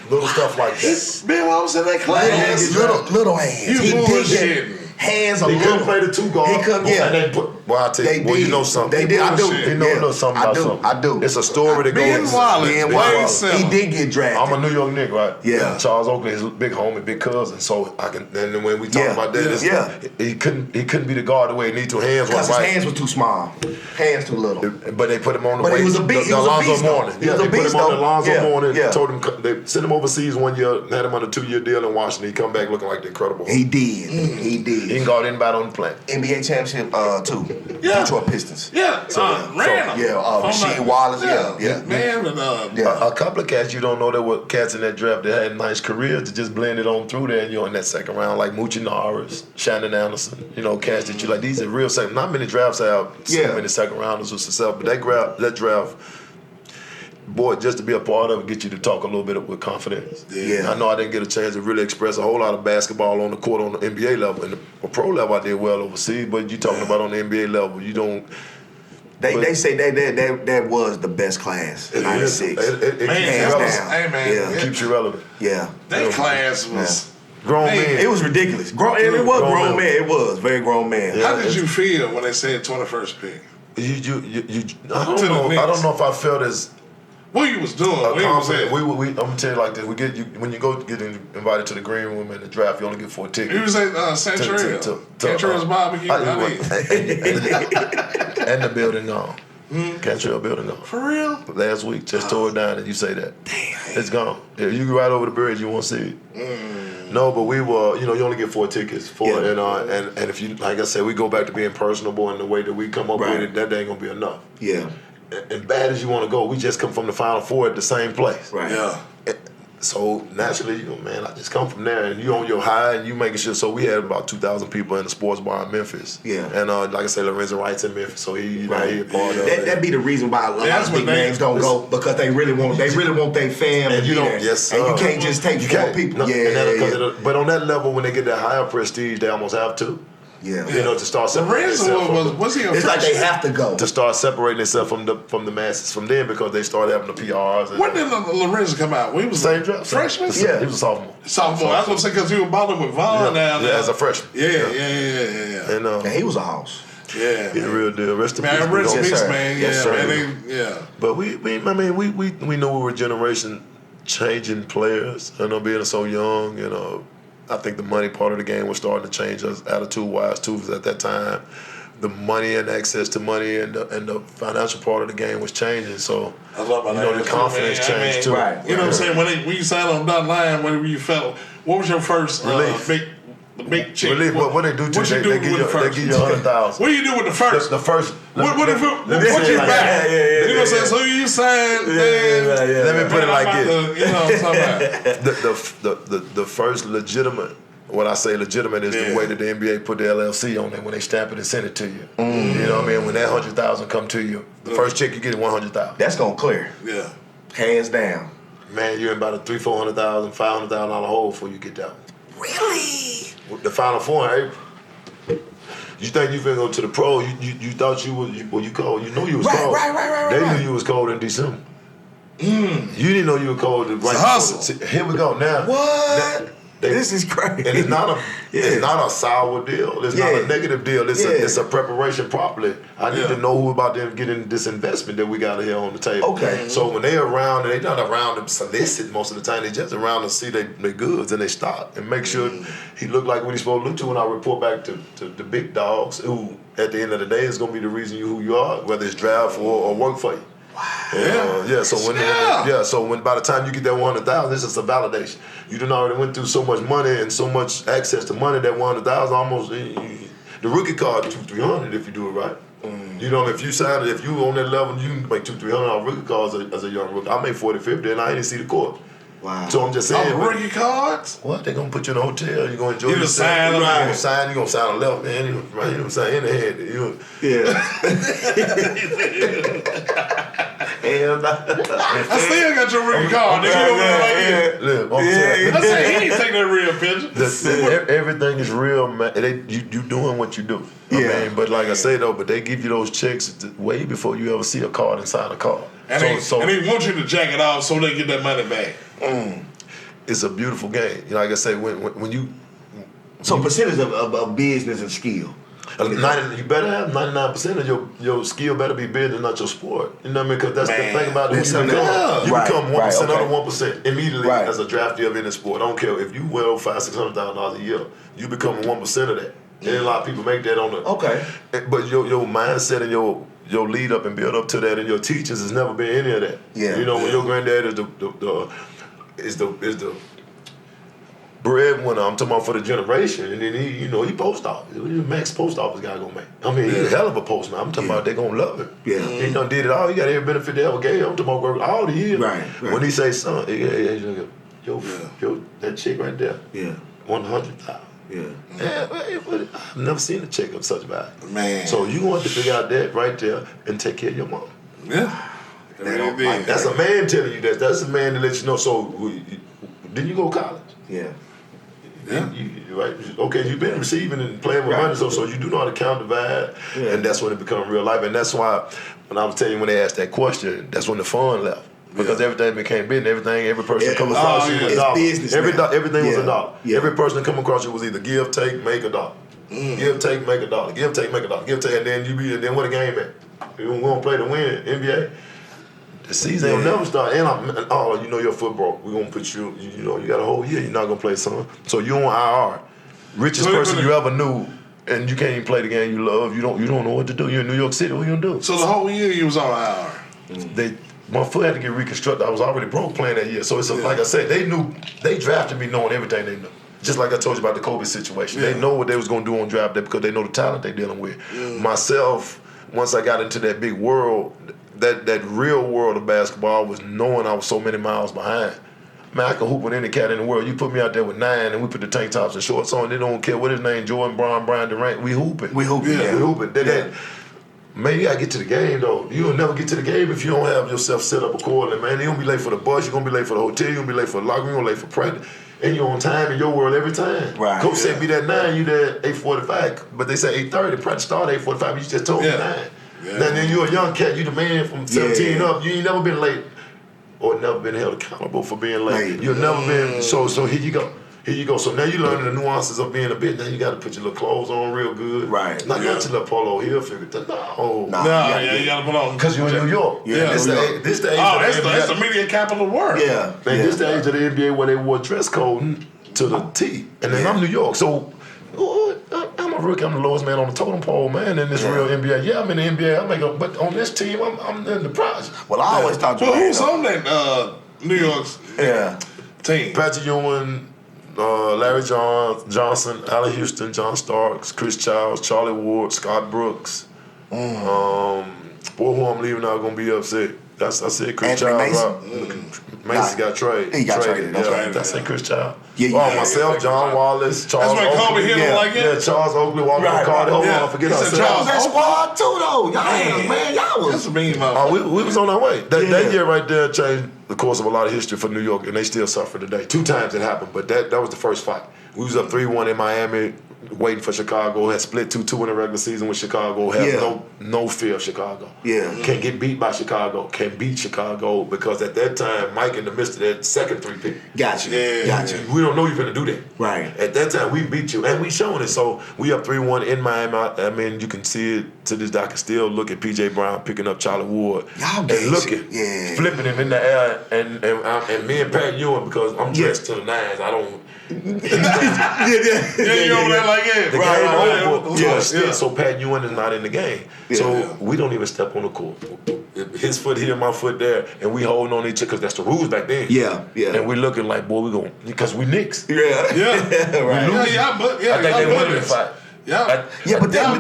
Little stuff like that. Ben Wallace in that class. Little hands. You He did bullshitting. get hands a He little. couldn't play the two guard. He couldn't, yeah. And they put, well, I tell you, They you did. know something. They did. I do. You know something about something. I do. It's a story that Ben goes. Wallace. Ben Wade Wallace. Center. He did get drafted. I'm a New York Knick, right? Yeah. Charles Oakley is his big homie, big cousin. So I can. And when we talk about that, he couldn't be the guard the way he needs to. Hands Because was his right. hands were too small. Hands too little. But they put him on the But way. he was a beast. He was a Alonzo beast, though. Mourning. He Yeah, was a they put beast, him on though. Alonzo Yeah, Mourning. yeah. Told him they sent him overseas 1 year, had him on a 2-year deal in Washington. He come back looking like the incredible. He did. He He did. can guard anybody on the planet. NBA championship too. Yeah. Detroit Pistons. Yeah. Random. Yeah. Rasheed Wallace. Yeah. Man, and Yeah. A couple of cats you don't know that were cats in that draft that had nice careers to just blend it on through there, and you're in that second round, like Moochie Norris, Shannon Anderson, cats that you like. These are real second. Not many drafts have so many second rounders with success, but that draft, boy, just to be a part of it, get you to talk a little bit with confidence. Yeah. I know I didn't get a chance to really express a whole lot of basketball on the court on the NBA level. And the pro level I did well overseas, but you talking about on the NBA level, you don't. They say that was the best class, 96. It Man, keeps that you was, relevant. hey man, Yeah. It keeps you relevant. Yeah. that class was. Grown Man, men. It was ridiculous. It was grown man. It was very grown man. How did you feel when they said 21st pick? I don't know if I felt as What you was doing? Where you was confident. at? I'm gonna tell you like this: when you go get invited to the green room in the draft, you only get 4 tickets. You was at Centralia. Centralia's barbecue. And the building gone. Cantrell building gone. For real? Last week, just tore it down, and you say that. Damn. It's gone. If you go right over the bridge, you won't see it. No, but we were, you only get 4 tickets for it, and if you, like I said, we go back to being personable and the way that we come up with it, that ain't gonna be enough. Yeah. And bad as you want to go, we just come from the Final Four at the same place. Right. Yeah. So naturally, man, I just come from there, and you on your high, and you making sure. So we had about 2,000 people in the sports bar in Memphis. Yeah. And like I said, Lorenzo Wright's in Memphis, so he a part of it. That'd be the reason why a lot That's of what big they- names don't go, because they really want their fam And to you be don't, there. yes, and you sir. can't just take 4 people. But on that level, when they get that higher prestige, they almost have to. Yeah. To start separating Lorenzo was he a It's like freshman? they have to go. to start separating themselves from the masses from them, because they started having the PRs. When did Lorenzo come out? We was Same draft. freshman? He was a sophomore. Sophomore. I was gonna say because you were balling with Vaughn down there. as a freshman. Yeah. And And he was a house. Yeah. he's a real deal. Rest in peace. Man, rest in Yes, peace, sir. man. Yes, Yeah, sir. man. Yeah. But we know we were a generation changing players. Being so young, I think the money part of the game was starting to change us attitude-wise too. Because at that time, the money and access to money and the financial part of the game was changing. So the confidence changed too. Right. You know what I'm saying? When you signed on that line, when you felt, what was your first big check? Relief. What they do to What you? you do They give with you the first? 100,000. What do you do with the first? The first. What you let buy? me You know what I'm saying? So you signed. Let me put it like this. You know what I'm talking about? The first legitimate. What I say legitimate is the way that the NBA put the LLC on it when they stamp it and send it to you. You know what I mean? When that 100,000 come to you, the first check you get is 100,000. That's gonna clear. Yeah. Hands down. Man, you're in about a $300,000, $400,000, $500,000 hole before you get that one. Really? The Final Four in April. You think you finna go to the pro? You thought you was you cold? You knew you was cold. Right. They knew you was cold in December. You didn't know you were cold. Right hustle. Here we go now. What? This is crazy. And it's not a sour deal. It's not a negative deal. It's a preparation properly. I need to know who about them getting this investment that we got here on the table. Okay. So when they're around, they're not around to solicit most of the time. They're just around to see their goods and they stock and make sure he look like what he's supposed to look to when I report back to the big dogs who at the end of the day is going to be the reason who you are, whether it's draft or work for you. Wow. So when by the time you get that 100,000, this is a validation. You done already went through so much money and so much access to money that 100,000 almost the rookie card $200-300 if you do it right. You know, if you sign it, if you on that level, you can make $200-300 off rookie cards as a young rookie. I made $40-50 and I didn't see the court. Wow. So I'm just saying. Rookie cards? What? They're gonna put you in a hotel. You're gonna enjoy You yourself. sign You're right. gonna sign. You're gonna sign a left hand. You're gonna sign in the hand. Yeah. Hell no. I still got your real card, nigga. Look, I said he ain't taking that real picture. everything is real, man. You doing what you do. I mean, but like I say though, but they give you those checks way before you ever see a card inside a card. And they want you to jack it off so they get that money back. It's a beautiful game. You know, like I say, when you. So percentage of business and skill. You better have 99% of your skill better be business, not your sport. You know what I mean? Because that's the thing about it. You become 1% out of 1% immediately as a draftee of any sport. I don't care if you well $500,000-$600,000 a year. You become 1% of that. And a lot of people make that on the. Okay. But your mindset and your lead up and build up to that, and your teachers has never been any of that. Yeah. You know, when your granddad is the breadwinner, I'm talking about for the generation, and then he post office. He's the max post office guy gonna make. I mean, he's a hell of a postman. I'm talking about they gonna love him. Yeah. He done did it all. He got every benefit they ever gave. I'm talking about work all the years. Right. When he say, son, yo, that chick right there. Yeah. 100,000. Yeah. I've never seen a check of such value. Man. So you want to figure out that right there and take care of your mom. Yeah. That's a man telling you that. That's a man to let you know. So didn't you go to college? Yeah. Right. Okay, you've been receiving and playing with money, so you do know how to count, divide, and that's when it becomes real life. And that's why when I was telling you when they asked that question, that's when the fun left. Because everything became business, every person come across you was a dollar. Everything was a dollar. Every person come across you was either give, take, make a dollar. Give, take, make a dollar. Give, take, make a dollar. Give, take, and then what a game at? We gonna play to win, NBA. The season will never start. And your foot broke. We're gonna put you got a whole year, you're not gonna play, son. So you on IR. Richest person you ever knew, and you can't even play the game you love. You don't know what to do. You're in New York City, what you gonna do? So the whole year you was on IR. My foot had to get reconstructed. I was already broke playing that year. So it's like I said, they drafted me knowing everything they knew. Just like I told you about the Kobe situation. They know what they was gonna do on draft day because they know the talent they dealing with. Myself, once I got into that big world, that real world of basketball was knowing I was so many miles behind. Man, I can hoop with any cat in the world. You put me out there with 9 and we put the tank tops and shorts on, they don't care what his name, Jordan, Brian Durant, we hooping. We hooping. Man, you gotta get to the game though. You'll never get to the game if you don't have yourself set up accordingly, man. You're gonna be late for the bus, you're gonna be late for the hotel, you're gonna be late for the locker room, you're gonna be late for practice. And you're on time in your world every time. Right. Coach said be there at 9, you there at 8:45. But they say 8:30, practice start at 8:45, you just told me 9. Yeah. Now then you're a young cat, you the man from 17 up, you ain't never been late or never been held accountable for being late. You've never been, so here you go. Here you go. So now you're learning the nuances of being a bitch. Now you got to put your little clothes on real good. Right. Not your little polo heel figure. No. You got to put on. Because you're in New York. Yeah. This the age. That's the media capital of the world. Yeah. Man, this the age of the NBA where they wore dress code to the T. And then I'm New York. So I'm a rookie. I'm the lowest man on the totem pole, man, in this real NBA. Yeah, I'm in the NBA. But on this team, I'm in the prize. Well, I always thought who's on that New York's team? Patrick Ewing, Larry Johnson, Allen Houston, John Starks, Chris Childs, Charlie Ward, Scott Brooks. Boy, who I'm leaving out gonna be upset. I said Chris Childs. Mason got traded. He got traded. I said Chris Childs. Myself, John Wallace, Charles Oakley. That's when Kobe hit him like that? Yeah, Charles Oakley, Walker McCarty. Hold on, forget that. Charles that squad too, though. Y'all was. That's a mean motherfucker. We was on our way. That year right there changed the course of a lot of history for New York, and they still suffer today. 2 times it happened, but that was the first fight. We was up 3-1 in Miami, waiting for Chicago. Had split 2-2 in the regular season with Chicago. Had no fear of Chicago. Can't get beat by Chicago. Can beat Chicago because at that time, Mike in the midst of that second 3-pick. Gotcha. We don't know you're gonna do that. Right. At that time, we beat you, and we showing it. So we up 3-1 in Miami. I mean, you can see it to this day. I can still look at P.J. Brown picking up Charlie Ward and looking, flipping him in the air, and me and Pat Ewing because I'm dressed to the nines. I don't. You over there like that. The game over. So Pat Ewing is not in the game. So we don't even step on the court. His foot here, my foot there, and we holding on each other because that's the rules back then. And we looking like, boy, we going because we Knicks. Right. I think they win the fight. But them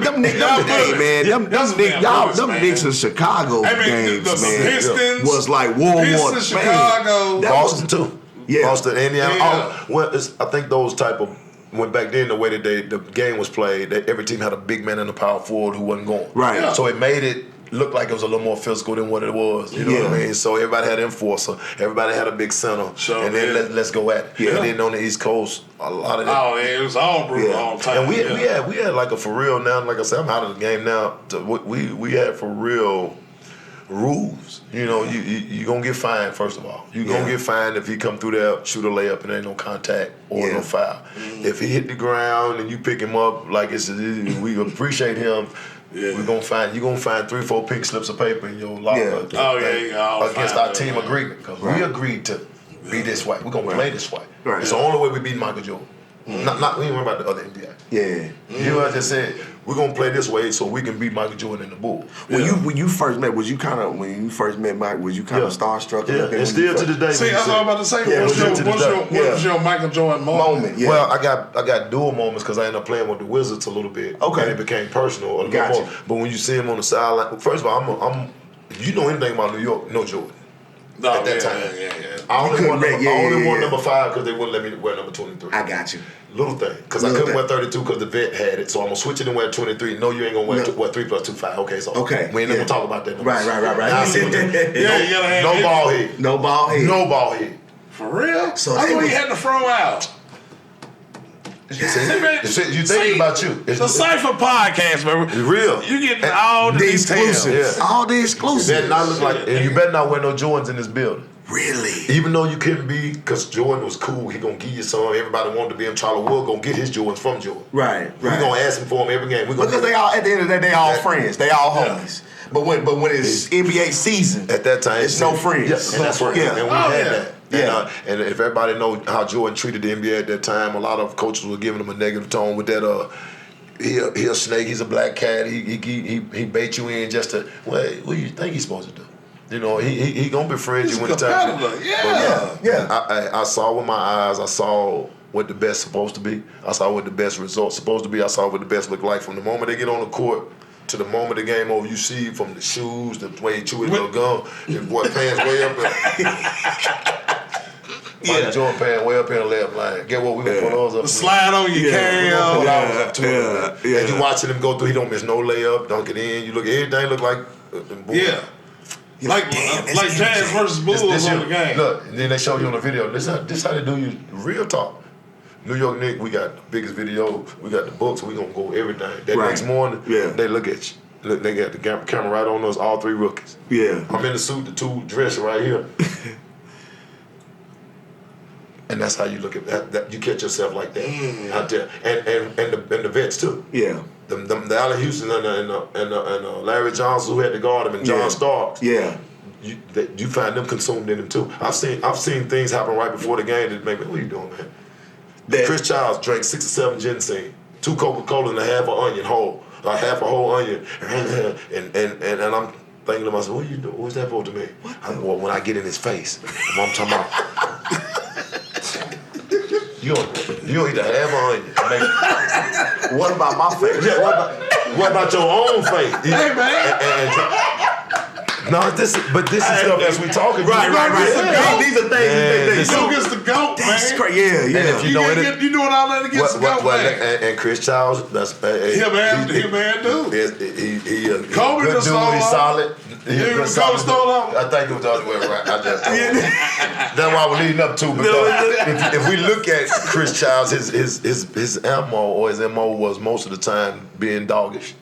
Knicks in Chicago games, man, was like World War II. Chicago, Boston too. Boston, Indiana. I think those type of when back then the way that the game was played, that every team had a big man and a power forward who wasn't going. Right. So it made it looked like it was a little more physical than what it was. You know what I mean? So everybody had an enforcer, everybody had a big center, and then let's go at it. And then on the East Coast, a lot of that. Oh, it was all brutal all the time. And we had like a for real now. Like I said, I'm out of the game now. We had for real rules. You know, you gonna get fined first of all. You gonna get fined if he come through there, shoot a layup, and ain't no contact or no foul. If he hit the ground and you pick him up like we appreciate him. Yeah. You gonna find 3-4 pink slips of paper in your locker. Against our team agreement, because we agreed to be this way. We're gonna play this way. Right. It's the only way we beat Michael Jordan. Not we ain't worry about the other NBA. Yeah. You know what I just said? We're gonna play this way so we can beat Michael Jordan and the Bulls. When you first met, was you kind of Mike? Was you kind of starstruck? Yeah, and still to this day. See, that's what I'm about to say. What was your Michael Jordan moment? Yeah. Well, I got dual moments because I ended up playing with the Wizards a little bit. Okay, and it became personal a little bit more. But when you see him on the sideline, first of all, I'm you know anything about New York? No Jordan. No, at that time. I only won number 5 because they wouldn't let me wear number 23. I got you. Little thing, because I couldn't wear 32 because the vet had it, so I'm gonna switch it and wear 23. No, you ain't gonna wear 3 plus 2 5. Okay, so we ain't gonna talk about that. Right. Now, no ball head. No ball head. No ball head. For real? So I thought he had to throw out. You thinking about you. It's the Cypher podcast, man. It's real. You getting all the exclusives. Yeah. All the exclusives. You better not look like, and you better not wear no Jordans in this building. Really? Even though you couldn't be, because Jordan was cool, he gonna give you some. Everybody wanted to be him. Charlie Wood gonna get his Jordans from Jordan. Right. We gonna ask him for him every game. Because they all, at the end of the day, they all friends. They all homies. But when it's NBA season, at that time, it's no friends. Yeah, and that's right. Yeah. And we had that. Yeah. And if everybody know how Jordan treated the NBA at that time, a lot of coaches were giving him a negative tone with that. He a snake. He's a black cat. He bait you in just to. What do you think he's supposed to do? You know, he gonna befriend you when the time. I saw with my eyes. I saw what the best supposed to be. I saw what the best results supposed to be. I saw what the best look like from the moment they get on the court to the moment the game over. You see from the shoes, the way he chew his little gum, his boy pants way up. Michael Jordan pants way up in the left line. Get what we gonna put those up. Slide on your cam. And you watching him go through. He don't miss no layup. Dunk it in. You look everything look like. Like Jazz versus Bulls on the game. Look, and then they show you on the video. This how they do you real talk. New York Knicks, we got the biggest video. We got the books. We gonna go everything. That next morning, they look at you. Look, they got the camera right on us. All 3 rookies. Yeah, I'm in the suit. The 2 dress right here. And that's how you look at that. You catch yourself like that out there, and the vets too. Yeah. The Allen Houston and Larry Johnson who had to guard him and John Starks. Yeah, you find them consumed in them too. I've seen things happen right before the game that make me. What are you doing, man? Chris Childs drank 6 or 7 ginseng, 2 Coca-Cola and half a whole onion, and I'm thinking to myself, what are you doing? What's that supposed to mean? When I get in his face, I'm talking about. You don't eat a half an onion. What about my face? What about your own face? Hey, man. No, this is stuff as we talking. Right. These are things. Joe gets the goat, that's man. crazy. Yeah. And if you doing all that against the goat, man. And Chris Childs, that's he a man dude. He a Kobe good dude. He's solid. Kobe stole off. I think it was the other way around. That's why we're leading up to. Because if we look at Chris Childs, his MO was most of the time being doggish.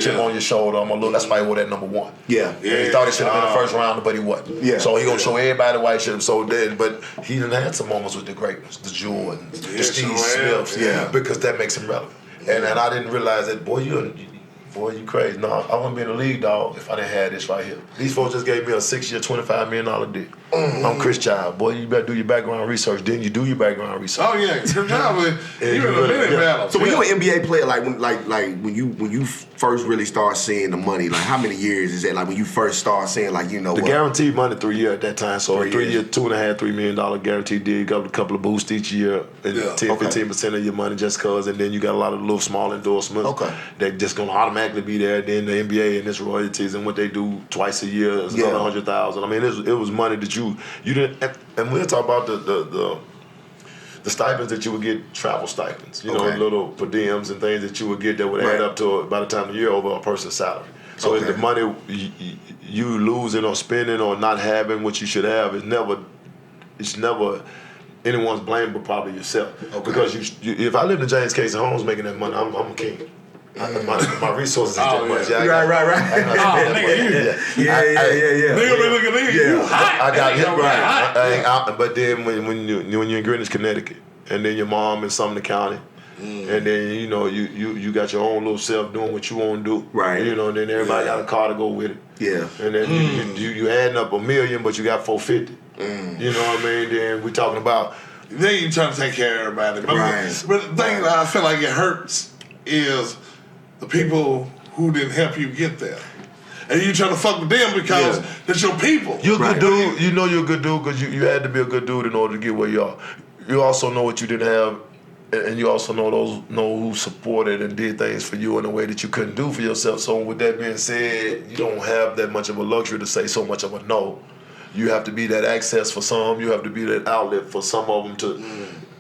Chip on your shoulder. I'm gonna look. That's why he wore that number 1. Yeah. He thought he should have been the first rounder, but he wasn't. Yeah. So he gonna show everybody why he should have so dead. But he done had some moments with the greatness, the Jordans, the Steve Smiths. Yeah. Because that makes him relevant. And I didn't realize that, boy, you crazy. No, I wouldn't be in the league, dog, if I didn't have this right here. These folks just gave me a 6-year, $25 million deal. I'm Chris Child. Boy, you better do your background research. Didn't you do your background research? Oh yeah, Chris Child, you in a minute battle. So when you an NBA player, when you first really start seeing the money, like how many years is that? Like when you first start seeing, like, you know, the guaranteed money 3 years at that time. So 3 year, $2.5-3 million guaranteed deal. You got a couple of boosts each year, and 10-15% of your money just cause, and then you got a lot of little small endorsements. That just gonna automatically be there. Then the NBA and its royalties and what they do twice a year is another $100,000. I mean, it was money that you didn't. And we'll talk about the stipends that you would get, travel stipends, little per diems and things that you would get that would add up to, by the time of the year, over a person's salary. So if the money you losing or spending or not having what you should have, it's never anyone's blame but probably yourself. Because if I lived in James Casey Holmes making that money, I'm a king. My resources ain't that much. Right. I got hit right. But then when you're in Greenwich, Connecticut, and then your mom in Sumner County, and then you got your own little self doing what you want to do, right? And then everybody got a car to go with it, And then you adding up $1 million, but you got $450. You know what I mean? Then we talking about. Then you trying to take care of everybody, but the thing that I feel like it hurts is the people who didn't help you get there. And you trying to fuck with them because that's your people. You're a good dude. You know you're a good dude because you had to be a good dude in order to get where you are. You also know what you didn't have, and you also know who supported and did things for you in a way that you couldn't do for yourself. So with that being said, you don't have that much of a luxury to say so much of a no. You have to be that access for some. You have to be that outlet for some of them to...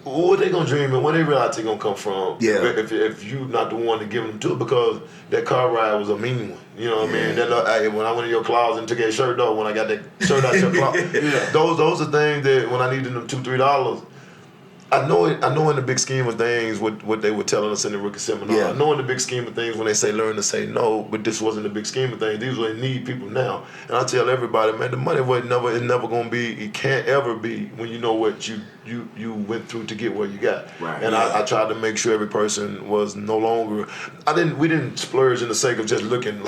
What they gonna dream and where they realize they gonna come from? If you not the one to give them to it, because that car ride was a mean one. You know what I mean? That, when I went in your closet and took that shirt off, when I got that shirt out your closet, those are things that when I needed them $2-3, I know in the big scheme of things what they were telling us in the rookie seminar. I know in the big scheme of things when they say learn to say no, but this wasn't the big scheme of things. These were need people now. And I tell everybody, man, the money was never gonna be, it can't ever be when you know what you went through to get where you got. Right. And I tried to make sure every person was no longer we didn't splurge in the sake of just looking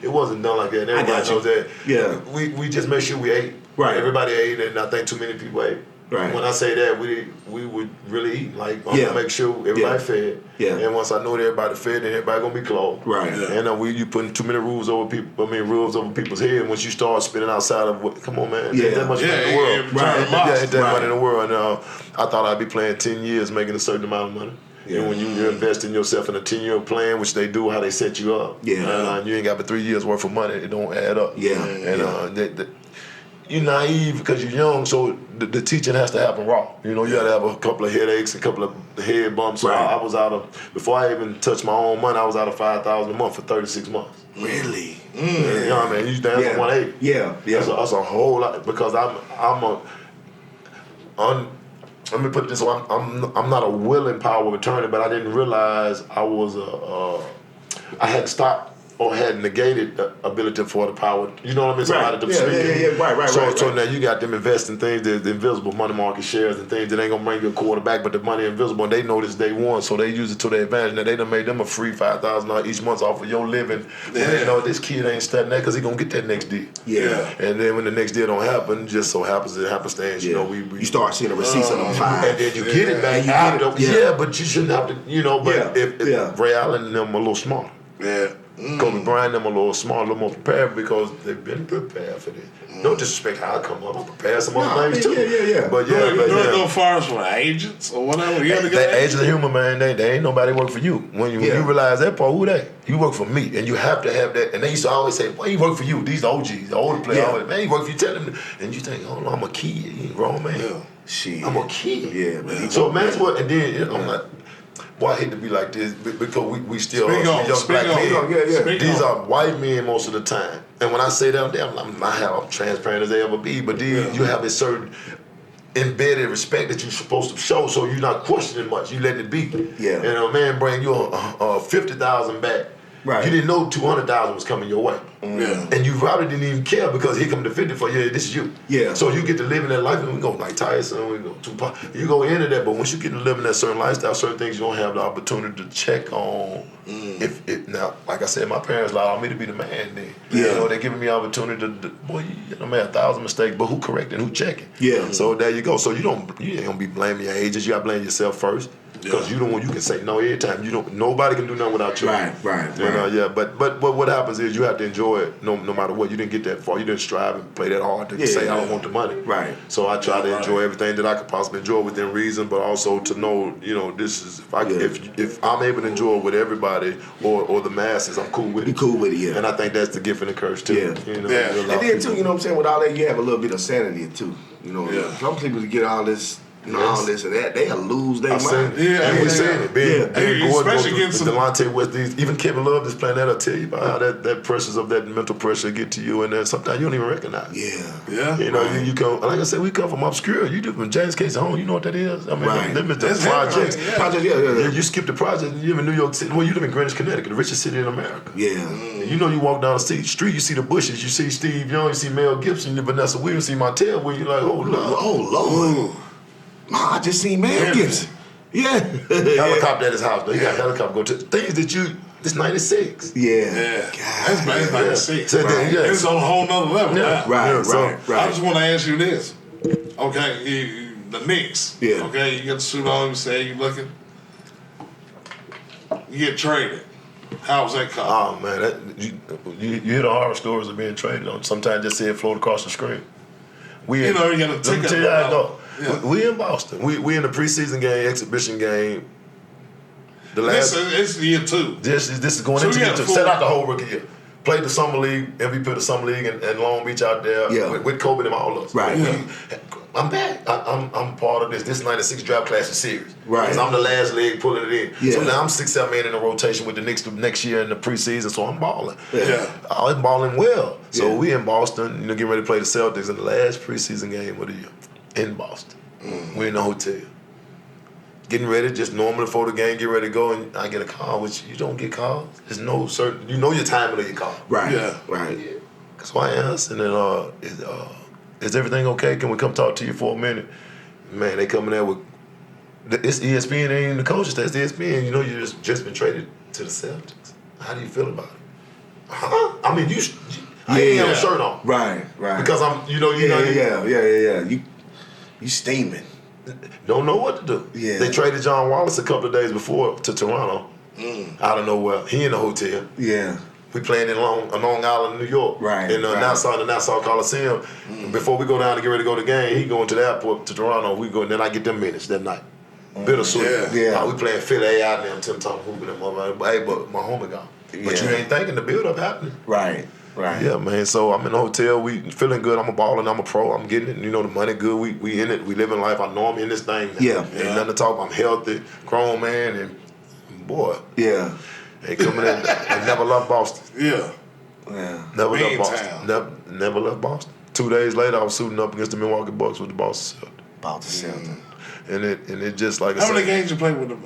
it wasn't done like that. Everybody knows that. Yeah. We just made sure we ate. Right. Everybody ate, and I think too many people ate. Right. When I say that, we would really eat. Like, I'm gonna make sure everybody fed. Yeah. And once I know that everybody fed, then everybody gonna be clothed. Right. Yeah. And you putting too many rules over rules over people's head. Once you start spinning outside of what, come on, man, ain't that much money in the world. Ain't that money in the world. And I thought I'd be playing 10 years making a certain amount of money. Yeah. And when you invest in yourself in a 10-year plan, which they do, how they set you up. Yeah. And you ain't got but 3 years worth of money. It don't add up. Yeah. And you're naive because you're young, so the teaching has to happen raw. You have to have a couple of headaches, a couple of head bumps. So I was out of, before I even touched my own money, I was out of $5,000 a month for 36 months. Really? You know what I mean? You dance for 180. Yeah. That's a whole lot, because let me put it this way, I'm not a willing power of attorney, but I didn't realize I had stopped or had negated the ability for the power, you know what I mean? Somebody to speak. Right. So now you got them investing things, the invisible money market shares and things that ain't gonna bring you a quarterback, but the money invisible, and they know this day one, so they use it to their advantage. Now they done made them a free $5,000 each month off of your living. Yeah. They know this kid ain't studying that because he gonna get that next deal. Yeah. And then when the next deal don't happen, just so happens it happenstance. You you start seeing the receipts on them file, and then you get it back after. But you shouldn't have to. But if Ray Allen and them a little smaller. Yeah. Kobe Bryant them a little smaller, a little more prepared because they've been prepared for this. No disrespect how I come up, I'm prepared some other things too. Yeah. But you go far as for agents or whatever. Agents are human, man. They ain't nobody work for you. When you realize that part, who they? You work for me, and you have to have that. And they used to always say, "Well, he work for you." These OGs, the older players, man, he work for you. Tell them, and you think, "Oh no, I'm a kid. He ain't wrong, man. Yeah. Shit, I'm a kid." Yeah, man. So man, that's what. And then I'm like. Well, I hate to be like this because we still young black men. These are white men most of the time. And when I say that, I'm transparent as they ever be, but then you have a certain embedded respect that you're supposed to show, so you're not questioning much. You let it be. Yeah. And a man bring you a 50,000 back. Right. You didn't know 200,000 was coming your way. Yeah. And you probably didn't even care because here come the 50 for you. This is you. Yeah. So you get to live in that life, and we go like Tyson, we go Tupac. You go into that, but once you get to live in that certain lifestyle, certain things you don't have the opportunity to check on. If it now, like I said, my parents allowed me to be the man. Then they're giving me opportunity to. Boy, you made 1,000 mistakes, but who correcting? Who checking? Yeah. So there you go. So you ain't gonna be blaming your agents. You gotta blame yourself first. Because you the one you can say no every time. Nobody can do nothing without you. Right. But what happens is you have to enjoy it no matter what. You didn't get that far. You didn't strive and play that hard to say I don't want the money. Right. So I try to enjoy everything that I could possibly enjoy within reason, but also to know, this is if I'm able to enjoy it with everybody or the masses, I'm cool with it. Be cool with it, yeah. And I think that's the gift and the curse too. Yeah. And then too, you know what I'm saying, with all that you have a little bit of sanity too. Some people get all this No, listen, they'll lose their mind. And we seen it. Being Gordon, especially getting some Delonte West, even Kevin Love is playing that. I'll tell you about how that pressures of that mental pressure get to you, and then sometimes you don't even recognize. Yeah. You know, you come. Like I said, we come from obscure. You do from James Case home. You know what that is? I mean, them is the projects. You skip the project. You live in New York City. Well, you live in Greenwich, Connecticut, the richest city in America. Yeah. You know, you walk down the street, you see the Bushes, you see Steve Young, you see Mel Gibson, you Vanessa Williams, you see Montel, where you like, oh Lord. I just seen Mel Gibson. Yeah. Helicopter at his house, though. He got a helicopter go to things that it's 96. Yeah. That's 96. So It's on a whole nother level. Yeah. Right. I just want to ask you this. Okay, the Knicks. Yeah. Okay, you get the suit on, you say you looking. You get traded. How was that come? Oh man, you hear the horror stories of being traded on. Sometimes just see it float across the screen. You got a ticket. Let me tell you how it go. Yeah. We in Boston. We in the preseason game, exhibition game. It's year 2. This is going into year 2. Set out the whole rookie year. Played the summer league, MVP of the summer league, and Long Beach out there with Kobe and all of us. Right. I'm back. I'm part of this. This 96 draft class is serious. Right. Because I'm the last leg pulling it in. Yeah. So now I'm 6-7 man in the rotation with the Knicks next year in the preseason, so I'm balling. Yeah. I'm balling well. So we in Boston, getting ready to play the Celtics in the last preseason game of the year in Boston. We're in the hotel. Getting ready, just normal before the game, get ready to go, and I get a call, which you don't get calls. There's no certain, your timing of your call. Right. Yeah. Right. So I asked, and then, is everything okay? Can we come talk to you for a minute? Man, they coming there with, it's ESPN, ain't even the coaches, that's ESPN. You just been traded to the Celtics. How do you feel about it? Huh? I mean, I ain't have a shirt on. Right. Because I'm, Yeah. You steaming. Don't know what to do. Yeah. They traded John Wallace a couple of days before to Toronto. Out of nowhere. He in the hotel. Yeah. We playing in Long Island, New York. Right. In the Nassau Coliseum. Before we go down to get ready to go to the game, he going to the airport to Toronto. We go, and then I get them minutes that night. Bittersweet. Yeah. We playing Philly A out there. Tim Tom hooping them up. Hey, but my homie gone. But you ain't thinking the build up happening. Right. Yeah, man. So I'm in the hotel. We feeling good. I'm a baller. I'm a pro. I'm getting it. The money good. We in it. We living life. I know I'm in this thing. Man. Yeah. Ain't nothing to talk about. I'm healthy, grown man, and boy. Yeah. They coming in. I never left Boston. Yeah. Never left Boston. Never left Boston. 2 days later, I was suiting up against the Milwaukee Bucks with the Boston Celtics. And it just like I said. How many games you played with the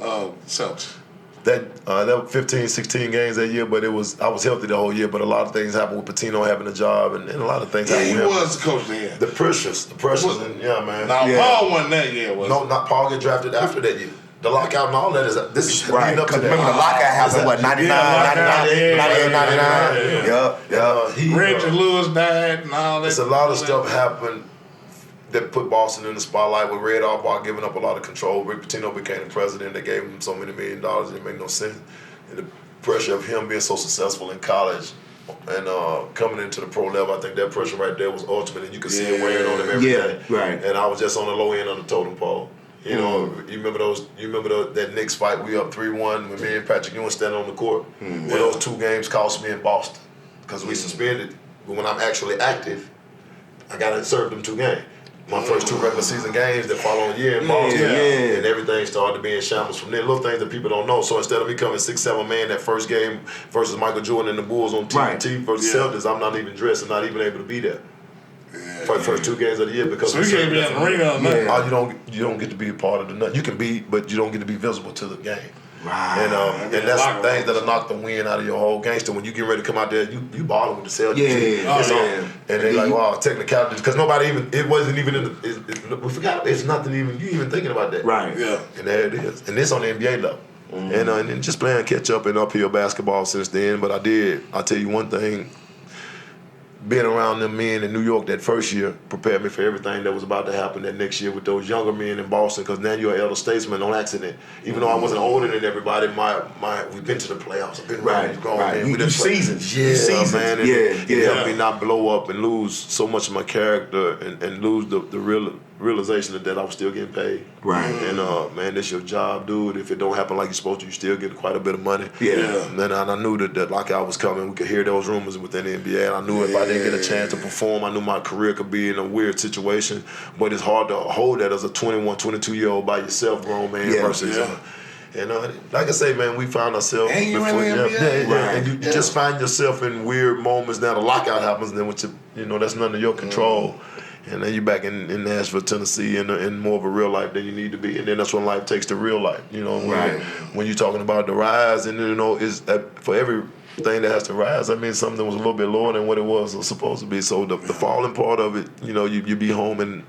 Celtics? That was 15, 16 games that year, but I was healthy the whole year. But a lot of things happened with Patino having a job, and a lot of things happened. He was the coach then. The pressures, and man. Now Paul wasn't that year, was no, not Paul get drafted after that year. The lockout and all that is right. Up to remember the lockout happened, 99, 99. Reggie Lewis died and all that. There's a lot of stuff happened that put Boston in the spotlight with Red Auerbach giving up a lot of control. Rick Pitino became the president. They gave him so many $1 million. It didn't make no sense. And the pressure of him being so successful in college and coming into the pro level, I think that pressure right there was ultimate. And you could see it wearing on him every day. Right. And I was just on the low end of the totem pole. You remember that Knicks fight? We up 3-1 with me and Patrick Ewing standing on the court. Well, those 2 games cost me in Boston because we suspended. But when I'm actually active, I got to serve them 2 games. My first 2 regular season games that following year in Boston. And everything started to be in shambles from there. Little things that people don't know. So instead of me coming 6-7 man that first game versus Michael Jordan and the Bulls on TNT versus Celtics, I'm not even dressed and not even able to be there. For the first 2 games of the year because so you can't be in the ring or nothing. You don't get to be a part of the nothing. You can be, but you don't get to be visible to the game. Right. And that's the things that'll knock the wind out of your whole gangster. When you get ready to come out there, you balling with the Celtics. And they like, wow, technicality. Because nobody even, it wasn't even in the, we forgot, it's nothing even, you even thinking about that. Right. Yeah. And there it is. And it's on the NBA level. And then just playing catch up and uphill basketball since then. But I'll tell you one thing. Being around them men in New York that first year prepared me for everything that was about to happen that next year with those younger men in Boston, because now you're an elder statesman on accident. Even though I wasn't older than everybody, we've been to the playoffs. I've been right. You seasons. Yeah, man. It helped me not blow up and lose so much of my character and lose the real realization that I was still getting paid. Right. And man, this your job, dude. If it don't happen like you're supposed to, you still get quite a bit of money. Yeah. And I knew that lockout was coming. We could hear those rumors within the NBA. And I knew if I didn't get a chance to perform, I knew my career could be in a weird situation. But it's hard to hold that as a 21, 22-year-old by yourself, grown man, versus. And like I say, man, we found ourselves. And you in the NBA. Right. And you just find yourself in weird moments. Now the lockout happens, then which that's none of your control. And then you're back in Nashville, Tennessee, in more of a real life than you need to be. And then that's when life takes to real life. When you're talking about the rise, and is for everything that has to rise, that means something that was a little bit lower than what it was supposed to be. So the falling part of it, you be home and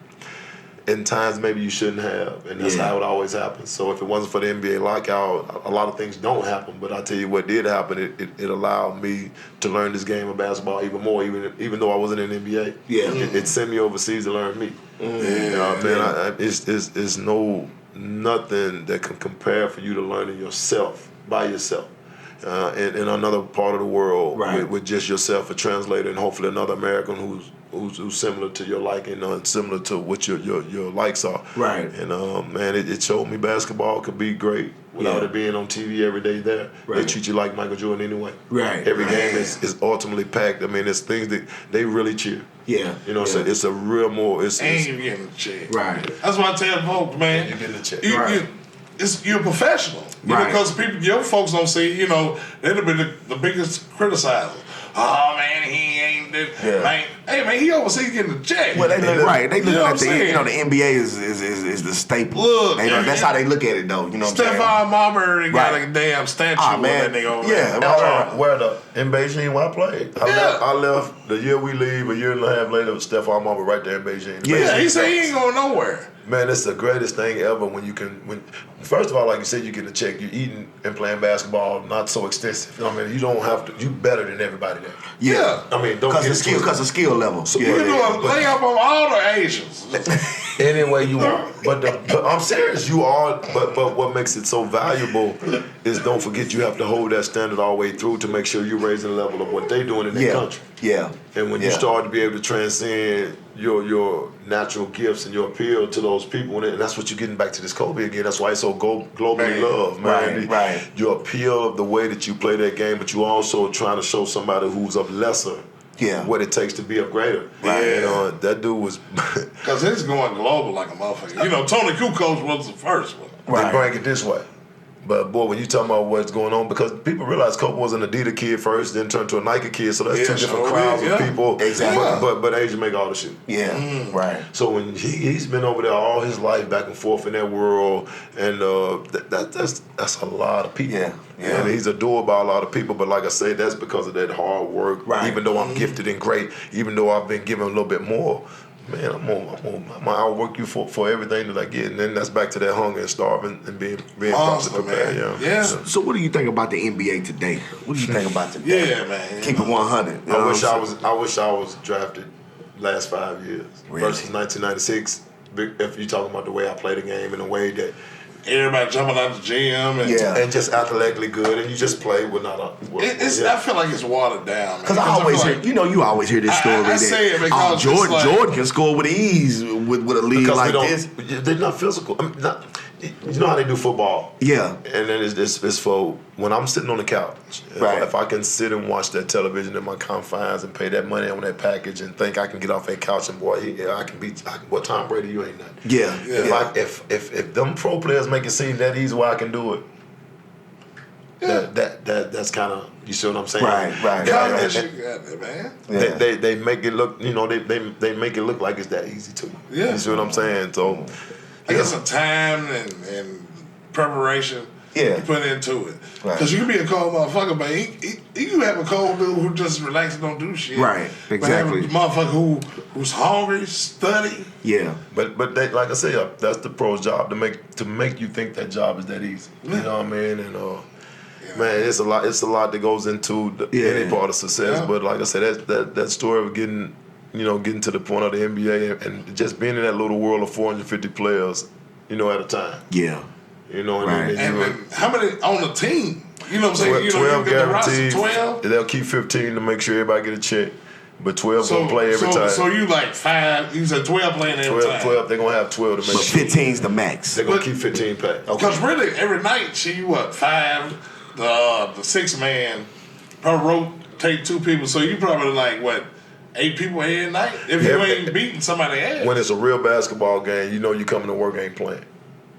in times maybe you shouldn't have, and that's how it always happens. So if it wasn't for the NBA lockout, a lot of things don't happen. But I tell you what did happen, it allowed me to learn this game of basketball even more, even though I wasn't in the NBA. Yeah. It sent me overseas to learn me. It's nothing that can compare for you to learning yourself by yourself. In another part of the world, with just yourself, a translator, and hopefully another American who's similar to your liking, similar to what your likes are. Right. And man, it showed me basketball could be great without it being on TV every day there. Right. They treat you like Michael Jordan anyway. Right. Every game is ultimately packed. I mean, it's things that they really cheer. Yeah. So it's a real more. And you're getting a check. Right. That's what I tell folks, man. You're getting a check. You're a professional. Because your folks don't see, they'll be the biggest criticizers. Oh man, he ain't this. Man, hey man, he overseas getting the check. Well, they look right. They look at the NBA is the staple. Look, that's how they look at it though. Stephon Marbury got a damn statue of that nigga over there. Where in Beijing where I played. I left the year we leave, a year and a half later, Stephon Marbury right there in Beijing. He said he ain't going nowhere. Man, it's the greatest thing ever when you can. First of all, like you said, you get a check. You're eating and playing basketball, not so extensive. You don't have to. You better than everybody there. Yeah. I mean, don't get because of skill level. So you can lay up on all the Asians. Any way you want. But I'm serious. You are. But what makes it so valuable is don't forget you have to hold that standard all the way through to make sure you're raising the level of what they're doing in their country. Yeah. And when you start to be able to transcend your natural gifts and your appeal to those people, and that's what you're getting back to this Kobe again. That's why it's so globally loved, man. Right. Your appeal of the way that you play that game, but you also trying to show somebody who's of lesser what it takes to be a greater. Right. That dude was... Because it's going global like a motherfucker. Tony Kukoc was the first one. They bring it this way. But boy, when you talking about what's going on, because people realize Kobe was an Adidas kid first, then turned to a Nike kid, so that's two different crowds of people. Exactly. But Asia make all the shit. Yeah. Right. So when he's been over there all his life, back and forth in that world, and that's a lot of people. Yeah. And he's adored by a lot of people. But like I say, that's because of that hard work. Right. Even though I'm gifted and great, even though I've been given a little bit more. Man, I'll work you for everything that I get, and then that's back to that hunger and starving and being properly prepared. Yeah. So what do you think about the NBA today? What do you think about today? Yeah, man. Keep it 100. I wish I was drafted last 5 years versus 1996. If you're talking about the way I play the game in a way that. Everybody jumping out the gym and just athletically good, and you just play with not a. I feel like it's watered down. Because I always hear, you always hear this story that Jordan can score with ease with a league like this. They're not physical. I mean, you know how they do football. Yeah. And then it's for when I'm sitting on the couch. If I can sit and watch that television in my confines and pay that money on that package and think I can get off that couch and I can beat Tom Brady, you ain't nothing. Yeah. If them pro players make it seem that easy where I can do it, that's kind of, you see what I'm saying? Right. They make it look, they make it look like it's that easy to you. Yeah. You see what I'm saying? So I guess some time and preparation you put into it. Because you can be a cold motherfucker, but you can have a cold dude who just relax and don't do shit. Right, exactly. But have a motherfucker who's hungry, study. Yeah. But they, like I said, that's the pro's job, to make you think that job is that easy. You know what I mean? And man, it's a lot that goes into any part of success. But like I said, that story of getting to the point of the NBA and just being in that little world of 450 players, at a time. Yeah. And how many on the team? You know what I'm saying? 12 guaranteed. 12? They'll keep 15 to make sure everybody get a check. But 12 gonna play every time. So you like 5? You said 12 playing every time. 12. They're gonna have 12 to make. But 15's the max. They're gonna keep 15 pack. Because really, every night she 5. The 6 man per rotate 2 people. So you probably like 8 people every night if you ain't beating somebody ass. When it's a real basketball game, you know you coming to work ain't playing.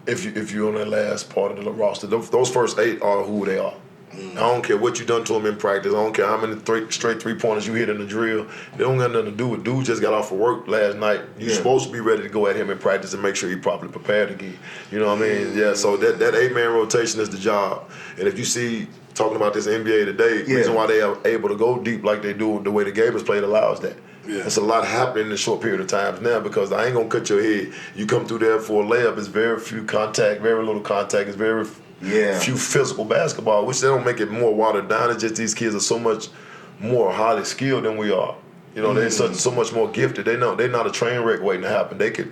If you're on that last part of the roster, those first 8 are who they are. I don't care what you done to them in practice. I don't care how many straight 3-pointers you hit in the drill. They don't got nothing to do with. Dude just got off of work last night. You're supposed to be ready to go at him in practice and make sure you're properly prepared again. You know what I mean? Yeah. So that 8-man rotation is the job. And if you see talking about this NBA today, the reason why they are able to go deep like they do, the way the game is played allows that. Yeah. It's a lot happening in a short period of time now because I ain't gonna cut your head. You come through there for a layup. It's very few contact, very little contact. It's very few physical basketball, which they don't make it more watered down. It's just these kids are so much more highly skilled than we are. You know, they're so much more gifted. They're not a train wreck waiting to happen. They could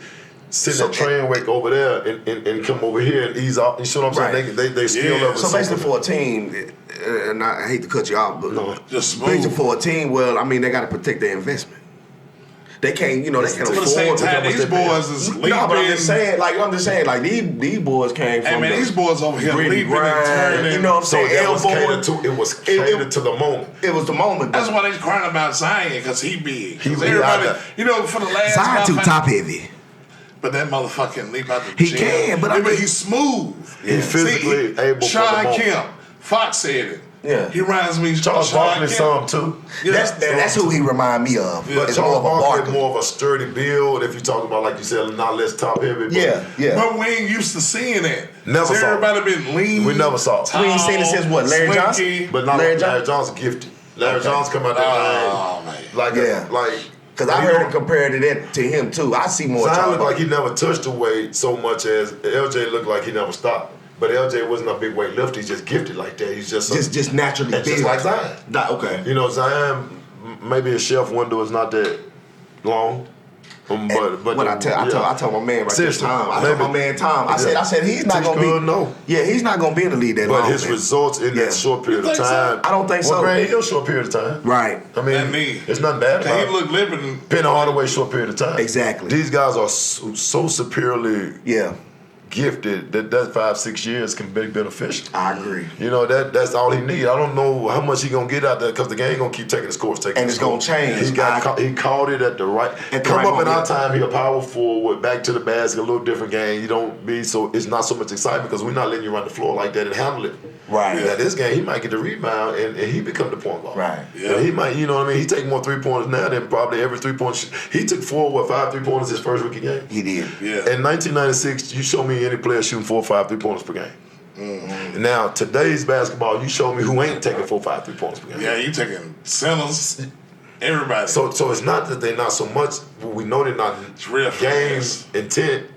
sit in that train wreck over there and come over here and ease off. You see what I'm saying? They skill level. So basically for a team, and I hate to cut you off, but just basically for a team, well, I mean, they got to protect their investment. They can't, they can't afford. At the same time, these boys is leaping. No, but I'm just saying, like these boys came from. Hey man, these boys over here leaping and turning. You know what I'm saying? It was catered to the moment. It was the moment. That's why they crying about Zion because he big. Everybody, for the last. Zion too top heavy. But that motherfucking leap out the gym. He can, but he's smooth. Yeah. He's physically able. Sean Kemp, Fox said it. Yeah, he reminds me of Charles Barkley some too. Yeah. That's who he remind me of. Yeah. Charles Barkley more of a sturdy build. If you talk about like you said, not less top heavy. But we ain't used to seeing that. Never saw. Everybody been lean. We never saw. We ain't seen it since what? Larry Johnson. But not Larry Johnson gifted. Larry Johnson come out there like. Because I heard him compare to him too. I see more. Zion looked like he never touched the weight so much as LJ looked like he never stopped. But LJ wasn't a big weight lifter. He's just gifted like that. He's just naturally big. Just like Zion. Okay. You know, Zion, maybe his shelf window is not that long. But I tell my man Tom. I told my man Tom. I said he's not gonna be. No. Yeah, he's not gonna be in the league that long. But his results in that short period of time. I don't think so. Well, a short period of time. Right. I mean, it's nothing bad about it. He looked living. Penn Hardaway short period of time. Exactly. These guys are so superiorly gifted that 5-6 years can be beneficial. I agree. You know, that's all he needs. I don't know how much he gonna get out there because the game gonna keep taking its course. And it's gonna change. He caught it at the right. Come up in our time, he a power forward, back to the basket, a little different game. You don't be so. It's not so much excitement because we're not letting you run the floor like that and handle it. Right. Yeah, this game he might get the rebound and he become the point guard. Right. Yeah. He might. You know what I mean? He take more 3-pointers now than probably every 3-point. He took 5 3-pointers his first rookie game. He did. Yeah. In 1996, you show me any player shooting 4 or 5 3-pointers per game. Mm-hmm. Now today's basketball, you show me who ain't taking 4 or 5 3-pointers per game. Yeah, you taking centers. Everybody. So it's not that they're not so much. We know they're not games intent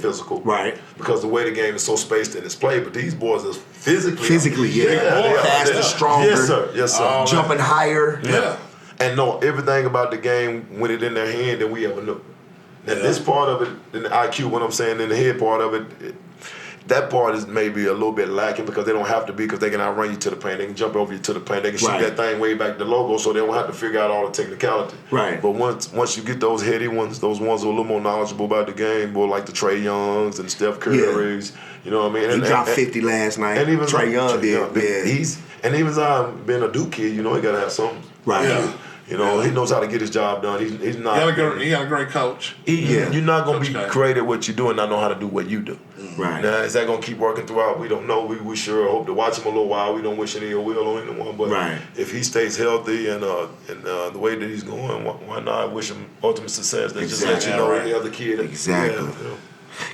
physical, right? Because the way the game is so spaced and it's played. But these boys are physically, faster, stronger, yes sir, jumping higher, and know everything about the game when it's in their hand than we ever knew. And this part of it, in the IQ, what I'm saying, in the head part of it, that part is maybe a little bit lacking because they don't have to be because they can outrun you to the paint. They can jump over you to the paint. They can shoot that thing way back the logo so they don't have to figure out all the technicality. Right. But once you get those heady ones, those ones who are a little more knowledgeable about the game, more like the Trae Youngs and Steph Curry's, you know what I mean? He dropped 50 last night. And even Trae Young did. And even Zion being a Duke kid, you know, he got to have something. Right. Yeah. You know, he knows how to get his job done. He's not. He got a great coach. You're not going to be great at what you do and not know how to do what you do. Right. Now, is that going to keep working throughout? We don't know. We sure hope to watch him a little while. We don't wish any ill will on anyone. But if he stays healthy and the way that he's going, why not? I wish him ultimate success. They just let you know any other kid. Exactly.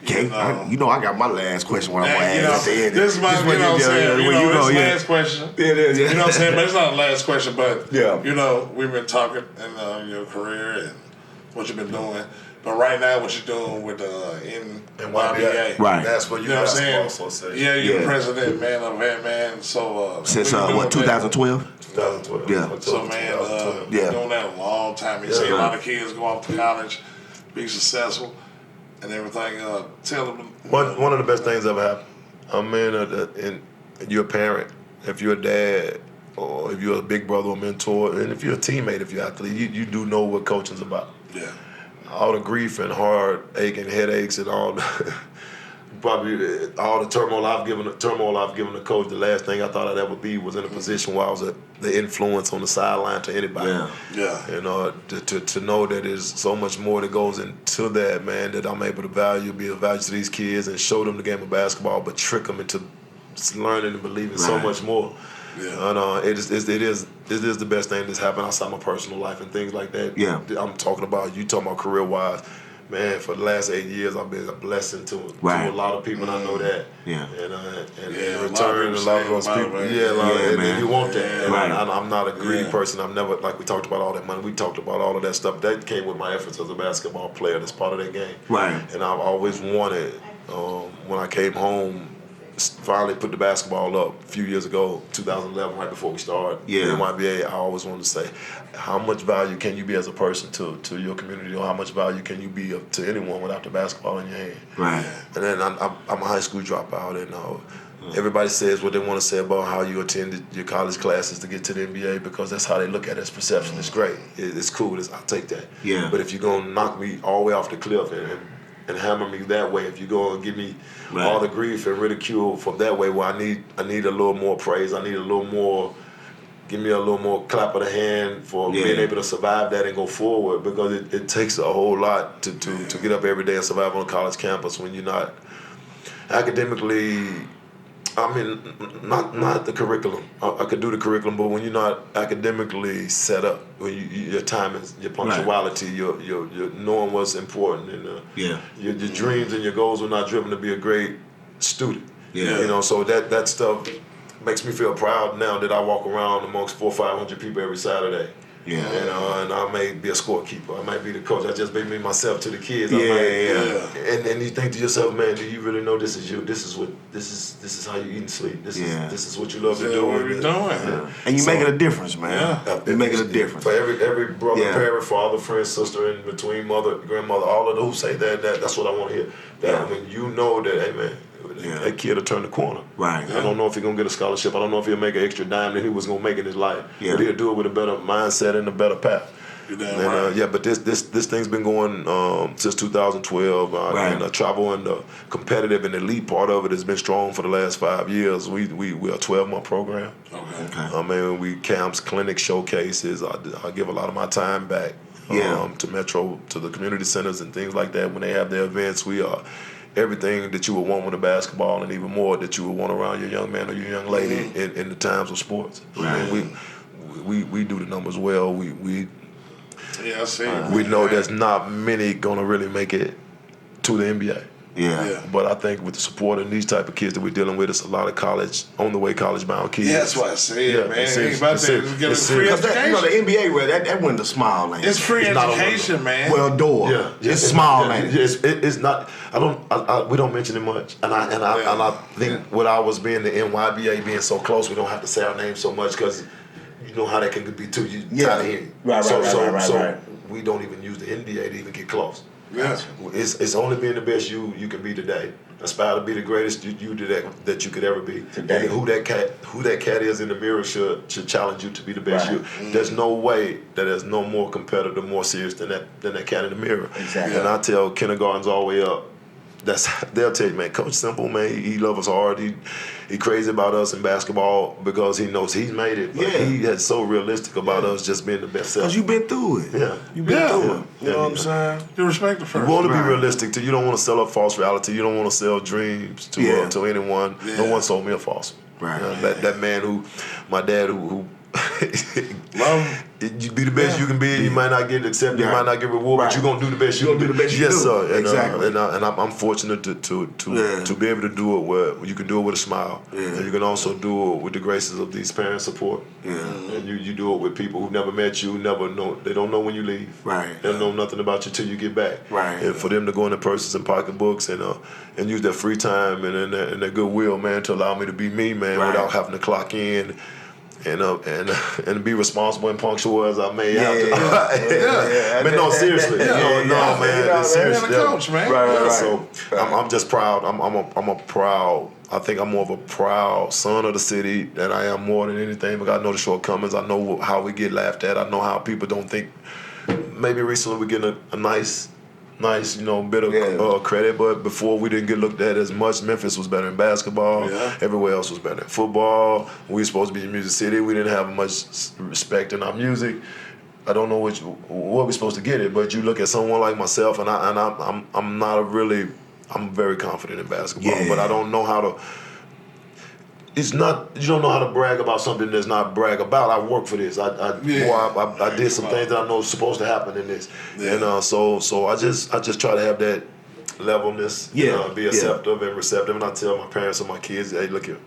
I got my last question when I'm going to ask at the end. This is my, last question. It is, You know what I'm saying? But it's not the last question, but, you know, we've been talking in your career and what you've been doing. But right now, what you're doing with N.Y.B.A. Right. That's what you know what I'm saying? Yeah, you're the president, man, of that, man. So, since, 2012? 2012. Yeah. So, man, you're doing that a long time. You see a lot of kids go off to college, be successful. And everything, tell them. One of the best things ever happened. I mean, and you're a parent. If you're a dad, or if you're a big brother or mentor, and if you're a teammate, if you're an athlete, you do know what coaching's about. Yeah. All the grief and heartache and headaches and all probably all the turmoil I've given the coach. The last thing I thought I'd ever be was in a position where I was the influence on the sideline to anybody. Yeah. To know that there's so much more that goes into that, man, that I'm able to be of value to these kids and show them the game of basketball, but trick them into learning and believing so much more. Yeah. And it is the best thing that's happened outside my personal life and things like that. Yeah. I'm talking about career wise. Man, for the last 8 years, I've been a blessing to a lot of people, and I know that. Yeah. And in return, a lot of those people, and you want that. And I'm not a greedy person. I've never, like we talked about all that money, we talked about all of that stuff. That came with my efforts as a basketball player. That's part of that game. Right. And I've always wanted, when I came home, finally put the basketball up a few years ago, 2011, right before we started N.Y.B.A, I always wanted to say, how much value can you be as a person to your community, or how much value can you be to anyone without the basketball in your hand? Right. And then I'm a high school dropout, and everybody says what they want to say about how you attended your college classes to get to the NBA, because that's how they look at it as perception. It's great. It's cool. I'll take that. Yeah. But if you're going to knock me all the way off the cliff and hammer me that way, if you go and give me all the grief and ridicule from that way, well, I need a little more praise. I need a little more, give me a little more clap of the hand for being able to survive that and go forward, because it takes a whole lot to get up every day and survive on a college campus when you're not academically, I mean, not the curriculum. I could do the curriculum, but when you're not academically set up, when your timing, your punctuality, your knowing what's important, and your dreams and your goals are not driven to be a great student. Yeah. So that stuff makes me feel proud now that I walk around amongst 400 or 500 people every Saturday. Yeah. And I may be a scorekeeper. I might be the coach. I just be myself to the kids. And you think to yourself, man, do you really know this is you? This is how you eat and sleep. This is what you love to do. What you're doing. And you making a difference, man. Yeah. You're making a difference. For every brother, parent, father, friend, sister, in between, mother, grandmother, all of those who say that's what I want to hear. That when you know that, hey man, that kid will turn the corner. Right. I don't know if he's going to get a scholarship. I don't know if he'll make an extra dime than he was going to make in his life. Yeah. But he'll do it with a better mindset and a better path. But this thing's been going since 2012. And the travel and the competitive and elite part of it has been strong for the last 5 years. We're a 12-month program. Okay. We camps, clinics, showcases. I give a lot of my time back to Metro, to the community centers and things like that. When they have their events, we are everything that you would want with a basketball, and even more that you would want around your young man or your young lady in the times of sports. Right. We do the numbers well. We I see. We know there's not many gonna really make it to the NBA. Yeah. But I think with the support of these type of kids that we're dealing with, it's a lot of college-bound kids. Yeah, that's what I said, man. Because the NBA, that wasn't the small lane. It's free education, man. Well, door. Yeah. It's small lane. It's not. We don't mention it much, and I think what I was being the N.Y.B.A being so close, we don't have to say our name so much, because you know how that can be too. So we don't even use the NBA to even get close. Yeah. It's only being the best you can be today. Aspire to be the greatest you that you could ever be. Today. And who that cat is in the mirror should challenge you to be the best you. There's no way that there's no more competitor, more serious than that cat in the mirror. Exactly. And I tell kindergartens all the way up, they'll tell you, man, Coach Simple, man, he loves us hard. He crazy about us in basketball because he knows he's made it. But he is so realistic about us just being the best self. Because you've been through it. Yeah. You've been through it. You know what I'm saying? You respect the first. You want to be realistic too. You don't want to sell a false reality. You don't want to sell dreams to anyone. Yeah. No one sold me a false one. Right. That man who, my dad who you be the best you can be. You might not get accepted, you might not get rewarded, but you're gonna do the best you can do. Yes, sir. And, exactly. And I'm fortunate to be able to do it where you can do it with a smile, and you can also do it with the graces of these parent support. And you do it with people who never met you, never know. They don't know when you leave. Right. They don't know nothing about you till you get back. Right. And for them to go into purses and pocketbooks and use their free time and their goodwill, man, to allow me to be me, man, without having to clock in and be responsible and punctual as I may have to. Yeah. But no, seriously, man, it's serious. Being a coach, man. Right. So I'm just proud. I'm a proud. I think I'm more of a proud son of the city than I am more than anything. Because I know the shortcomings. I know how we get laughed at. I know how people don't think. Maybe recently we're getting a nice, bit of credit. But before we didn't get looked at as much. Memphis was better in basketball. Yeah. Everywhere else was better in football. We were supposed to be in Music City. We didn't have much respect in our music. I don't know what we're supposed to get it. But you look at someone like myself, and I'm not a really. I'm very confident in basketball, but I don't know how to. It's not you don't know how to brag about something that's not brag about. I work for this. I did some things that I know is supposed to happen in this, and so I just try to have that levelness, be acceptive and receptive. And I tell my parents and my kids, hey, look here,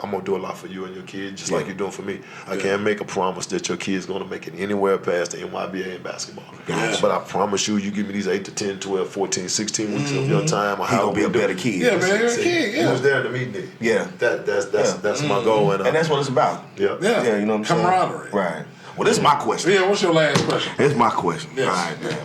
I'm gonna do a lot for you and your kids, just like you're doing for me. I can't make a promise that your kid's gonna make it anywhere past the N.Y.B.A. in basketball. But I promise you give me these 8 to 10, 12, 14, 16 weeks of your time. He's gonna be a better kid. Yeah, man, you're a kid. He was there in the meeting. Yeah. That's my goal. And that's what it's about. Yeah, you know what I'm saying? Camaraderie. Right. Well, this is my question. Yeah, what's your last question? It's my question. Yes. All right, man.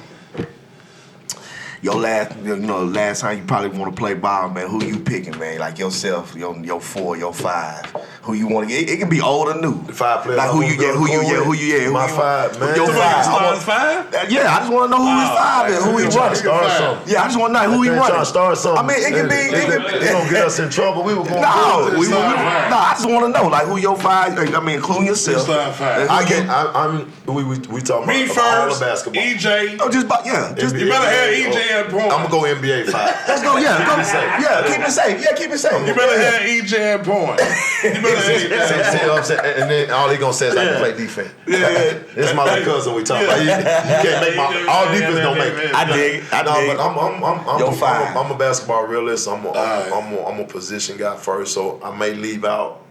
Your last time you probably want to play ball, man. Who you picking, man? Like yourself, your 4, your 5. Who you want to get? It can be old or new. The 5 players. Like who you My 5, man. Your 5. 5? Yeah, I just want to know who his 5 is. Who he running? Start something. Yeah, I just want to know who he running. Trying to start something. I mean, it can be. They gonna get us in trouble. We were going. No, I just want to know, like, who your 5. I mean, including yourself. We talking Me about first. all the basketball. EJ. Oh, you better have EJ at point. I'm gonna go NBA 5. Let's go. Keep it safe. Yeah, keep it safe. You better have EJ at point. You better have See what I'm saying? And then all he gonna say is I can play defense. This is my little cousin we talking about. You can't make all defense don't make it. I dig it. But I'm a basketball realist. I'm a position guy first, so I may leave out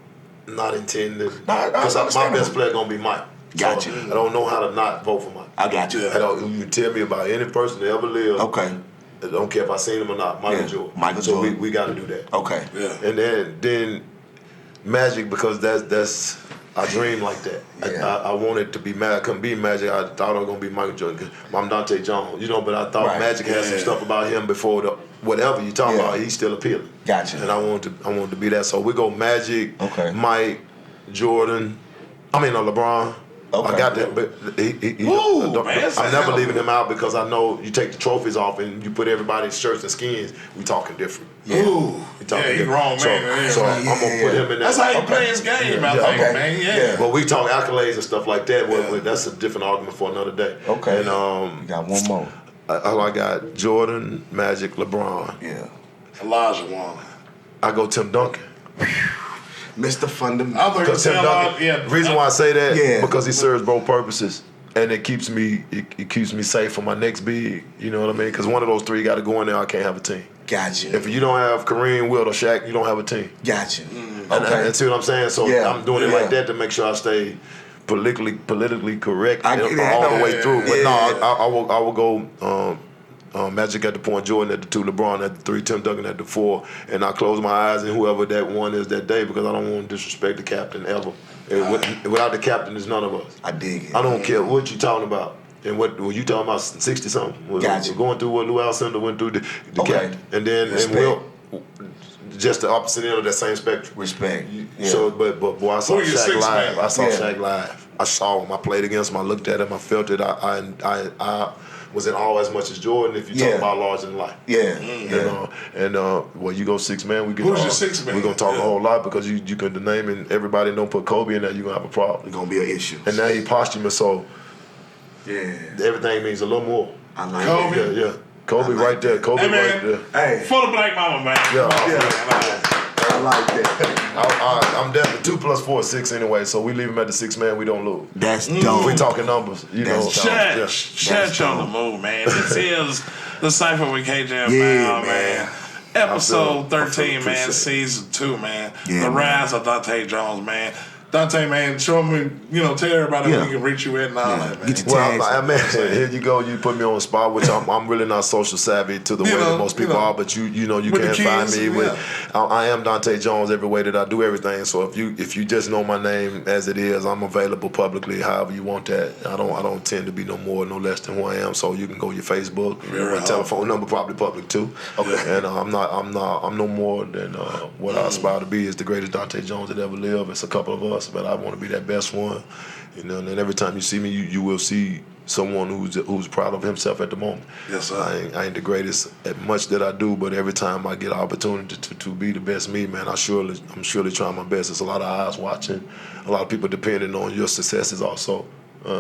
not intended because my best player gonna be Mike. Got you. I don't know how to not vote for Mike. I got you. You tell me about any person that ever lived. Okay. I don't care if I seen him or not. Michael Jordan. So we got to do that. Okay. Yeah. And then Magic, because that's I dream like that. Yeah. I wanted to be Magic. I couldn't be Magic. I thought I was gonna be Michael Jordan. I'm Dontae Jones, but I thought Magic had some stuff about him before whatever you talking about. He's still appealing. Gotcha. And I wanted to be that. So we go Magic, Mike, Jordan. LeBron. Okay. I got that, but I'm never leaving him out because I know you take the trophies off and you put everybody's shirts and skins. We talking different. Yeah. Ooh. He's wrong, man. So I'm gonna put him in there. That's how you play his game, I think, man. Yeah. But we talk accolades and stuff like that. Well, that's a different argument for another day. Okay. And you got one more. I got Jordan, Magic, LeBron. Yeah. Elijah Wan. I go Tim Duncan. Mr. Fundamental. Reason why I say that because he serves both purposes, and it keeps me safe for my next big. You know what I mean? Because one of those 3 got to go in there. I can't have a team. Gotcha. If you don't have Kareem, Wilt, or Shaq, you don't have a team. Gotcha. Okay. And see what I'm saying? So I'm doing it like that to make sure I stay politically correct all the way through. But I will go. Magic at the point, Jordan at the 2, LeBron at the 3, Tim Duncan at the 4, and I close my eyes and whoever that one is that day because I don't want to disrespect the captain ever. Without the captain, there's none of us. I dig it. I don't care what you talking about. And what were you talking about? 60 something. We're going through what Lou Alcindor went through the captain, and then Will. Just the opposite end of that same spectrum. Respect. Yeah. So, but boy, I saw Shaq live. Shaq live. I saw him. I played against him. I looked at him. I felt it. I was in awe as much as Jordan if you talk about larger than life. Yeah. You go 6 man. Who's your 6 man? We're gonna talk a whole lot because you can name and everybody don't put Kobe in there. You're gonna have a problem. It's gonna be an issue. And now he posthumous, so everything means a little more. I like Kobe. Yeah. Kobe right there. Kobe right there. Hey. For the black mama, man. Yeah. I like that. I'm definitely 2 + 4 is 6 anyway. So we leave him at the 6 man. We don't lose. That's dope. We talking numbers. Chat on the move, man. This is the Cypher with KJ man. Episode 13, man. Season 2, man. The Rise of Dontae Jones, man. Dontae, man, show me, tell everybody where you can reach you at and all that, man. Get your tags. Well, here you go. You put me on the spot, which I'm really not social savvy to the way that most people are, but you can find me with. I am Dontae Jones every way that I do everything. So if you just know my name as it is, I'm available publicly. However you want that. I don't tend to be no more, no less than who I am. So you can go to your Facebook, my telephone number probably public too. Okay. And I'm no more than what I aspire to be. Is the greatest Dontae Jones that ever lived. It's a couple of us. But I want to be that best one, and then every time you see me, you will see someone who's proud of himself at the moment. Yes, sir. I ain't the greatest at much that I do, but every time I get an opportunity to be the best me, man, I'm surely trying my best. There's a lot of eyes watching, a lot of people depending on your successes also.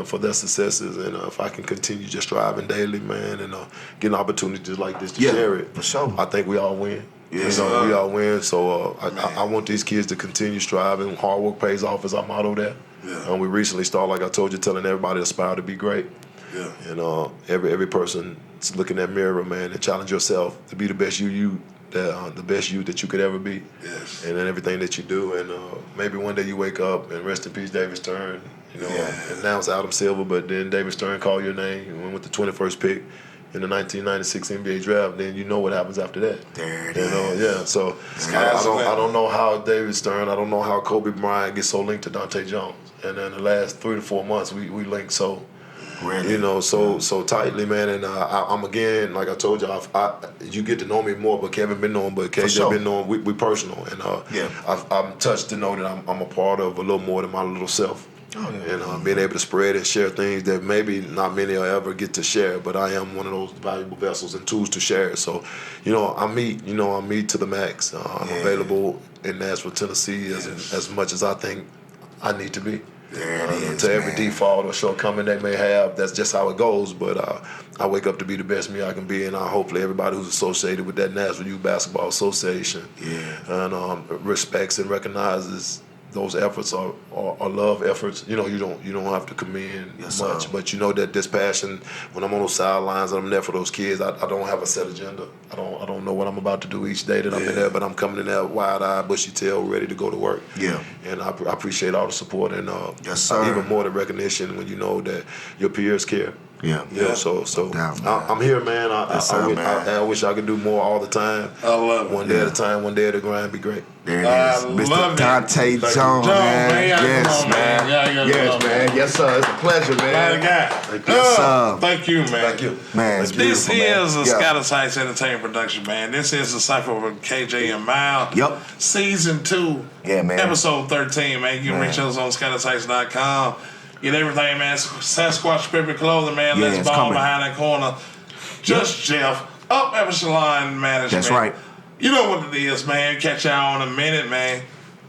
For their successes, and if I can continue just striving daily, man, and getting opportunities like this to share it, for sure. I think we all win. Yes, we all win. So I want these kids to continue striving. Hard work pays off is our motto there. Yeah. And we recently started, like I told you, telling everybody to aspire to be great. Yeah. And every person look in that mirror, man, and challenge yourself to be the best the best you that you could ever be. Yes. And in everything that you do. And maybe one day you wake up and rest in peace, David Stern. And now it's Adam Silver, but then David Stern called your name. You went with the 21st pick in the 1996 NBA draft. Then you know what happens after that. There it is. Yeah. So I don't know how David Stern, I don't know how Kobe Bryant gets so linked to Dontae Jones. And then the last 3 to 4 months, we linked so. Really? So tightly, man. And I'm again, like I told you, you get to know me more, but Kevin been knowing, but KJ been knowing. We personal, and I'm touched to know that I'm a part of a little more than my little self. And being able to spread and share things that maybe not many will ever get to share, but I am one of those valuable vessels and tools to share. So, I meet to the max. I'm available in Nashville, Tennessee, as much as I think I need to be. There it is, to every default or shortcoming they may have, that's just how it goes. But I wake up to be the best me I can be, and hopefully everybody who's associated with that Nashville Youth Basketball Association and respects and recognizes those efforts are love efforts. You don't have to commend much, but you know that this passion, when I'm on those sidelines and I'm there for those kids, I don't have a set agenda. I don't know what I'm about to do each day that I'm in there, but I'm coming in there wide-eyed, bushy-tailed, ready to go to work. Yeah. And I appreciate all the support and even more the recognition when you know that your peers care. Yeah. So I'm here, man. I wish I could do more all the time. I love it. One day at a time, one day at a grind, be great. There it is. Mr. Dontae Jones, man. Yes, man. Yes, man. Yes, sir. It's a pleasure, man. Yes, sir. Thank you, man. Thank you. Man, it's this beautiful, is a Scattered Sights Entertainment production, man. This is the Cypher with KJ and N.Y.B.A. Yep. Season 2. Yeah, man. Episode 13, man. You can reach us on scatteredsights.com. Get everything, man. Sasquatch Pepper Clothing, man. Let's ball behind that corner. Just Jeff. Up Echelon Management. That's right. You know what it is, man. Catch y'all in a minute, man.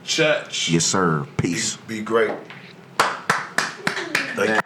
Church. Yes, sir. Peace. Be great. Thank you.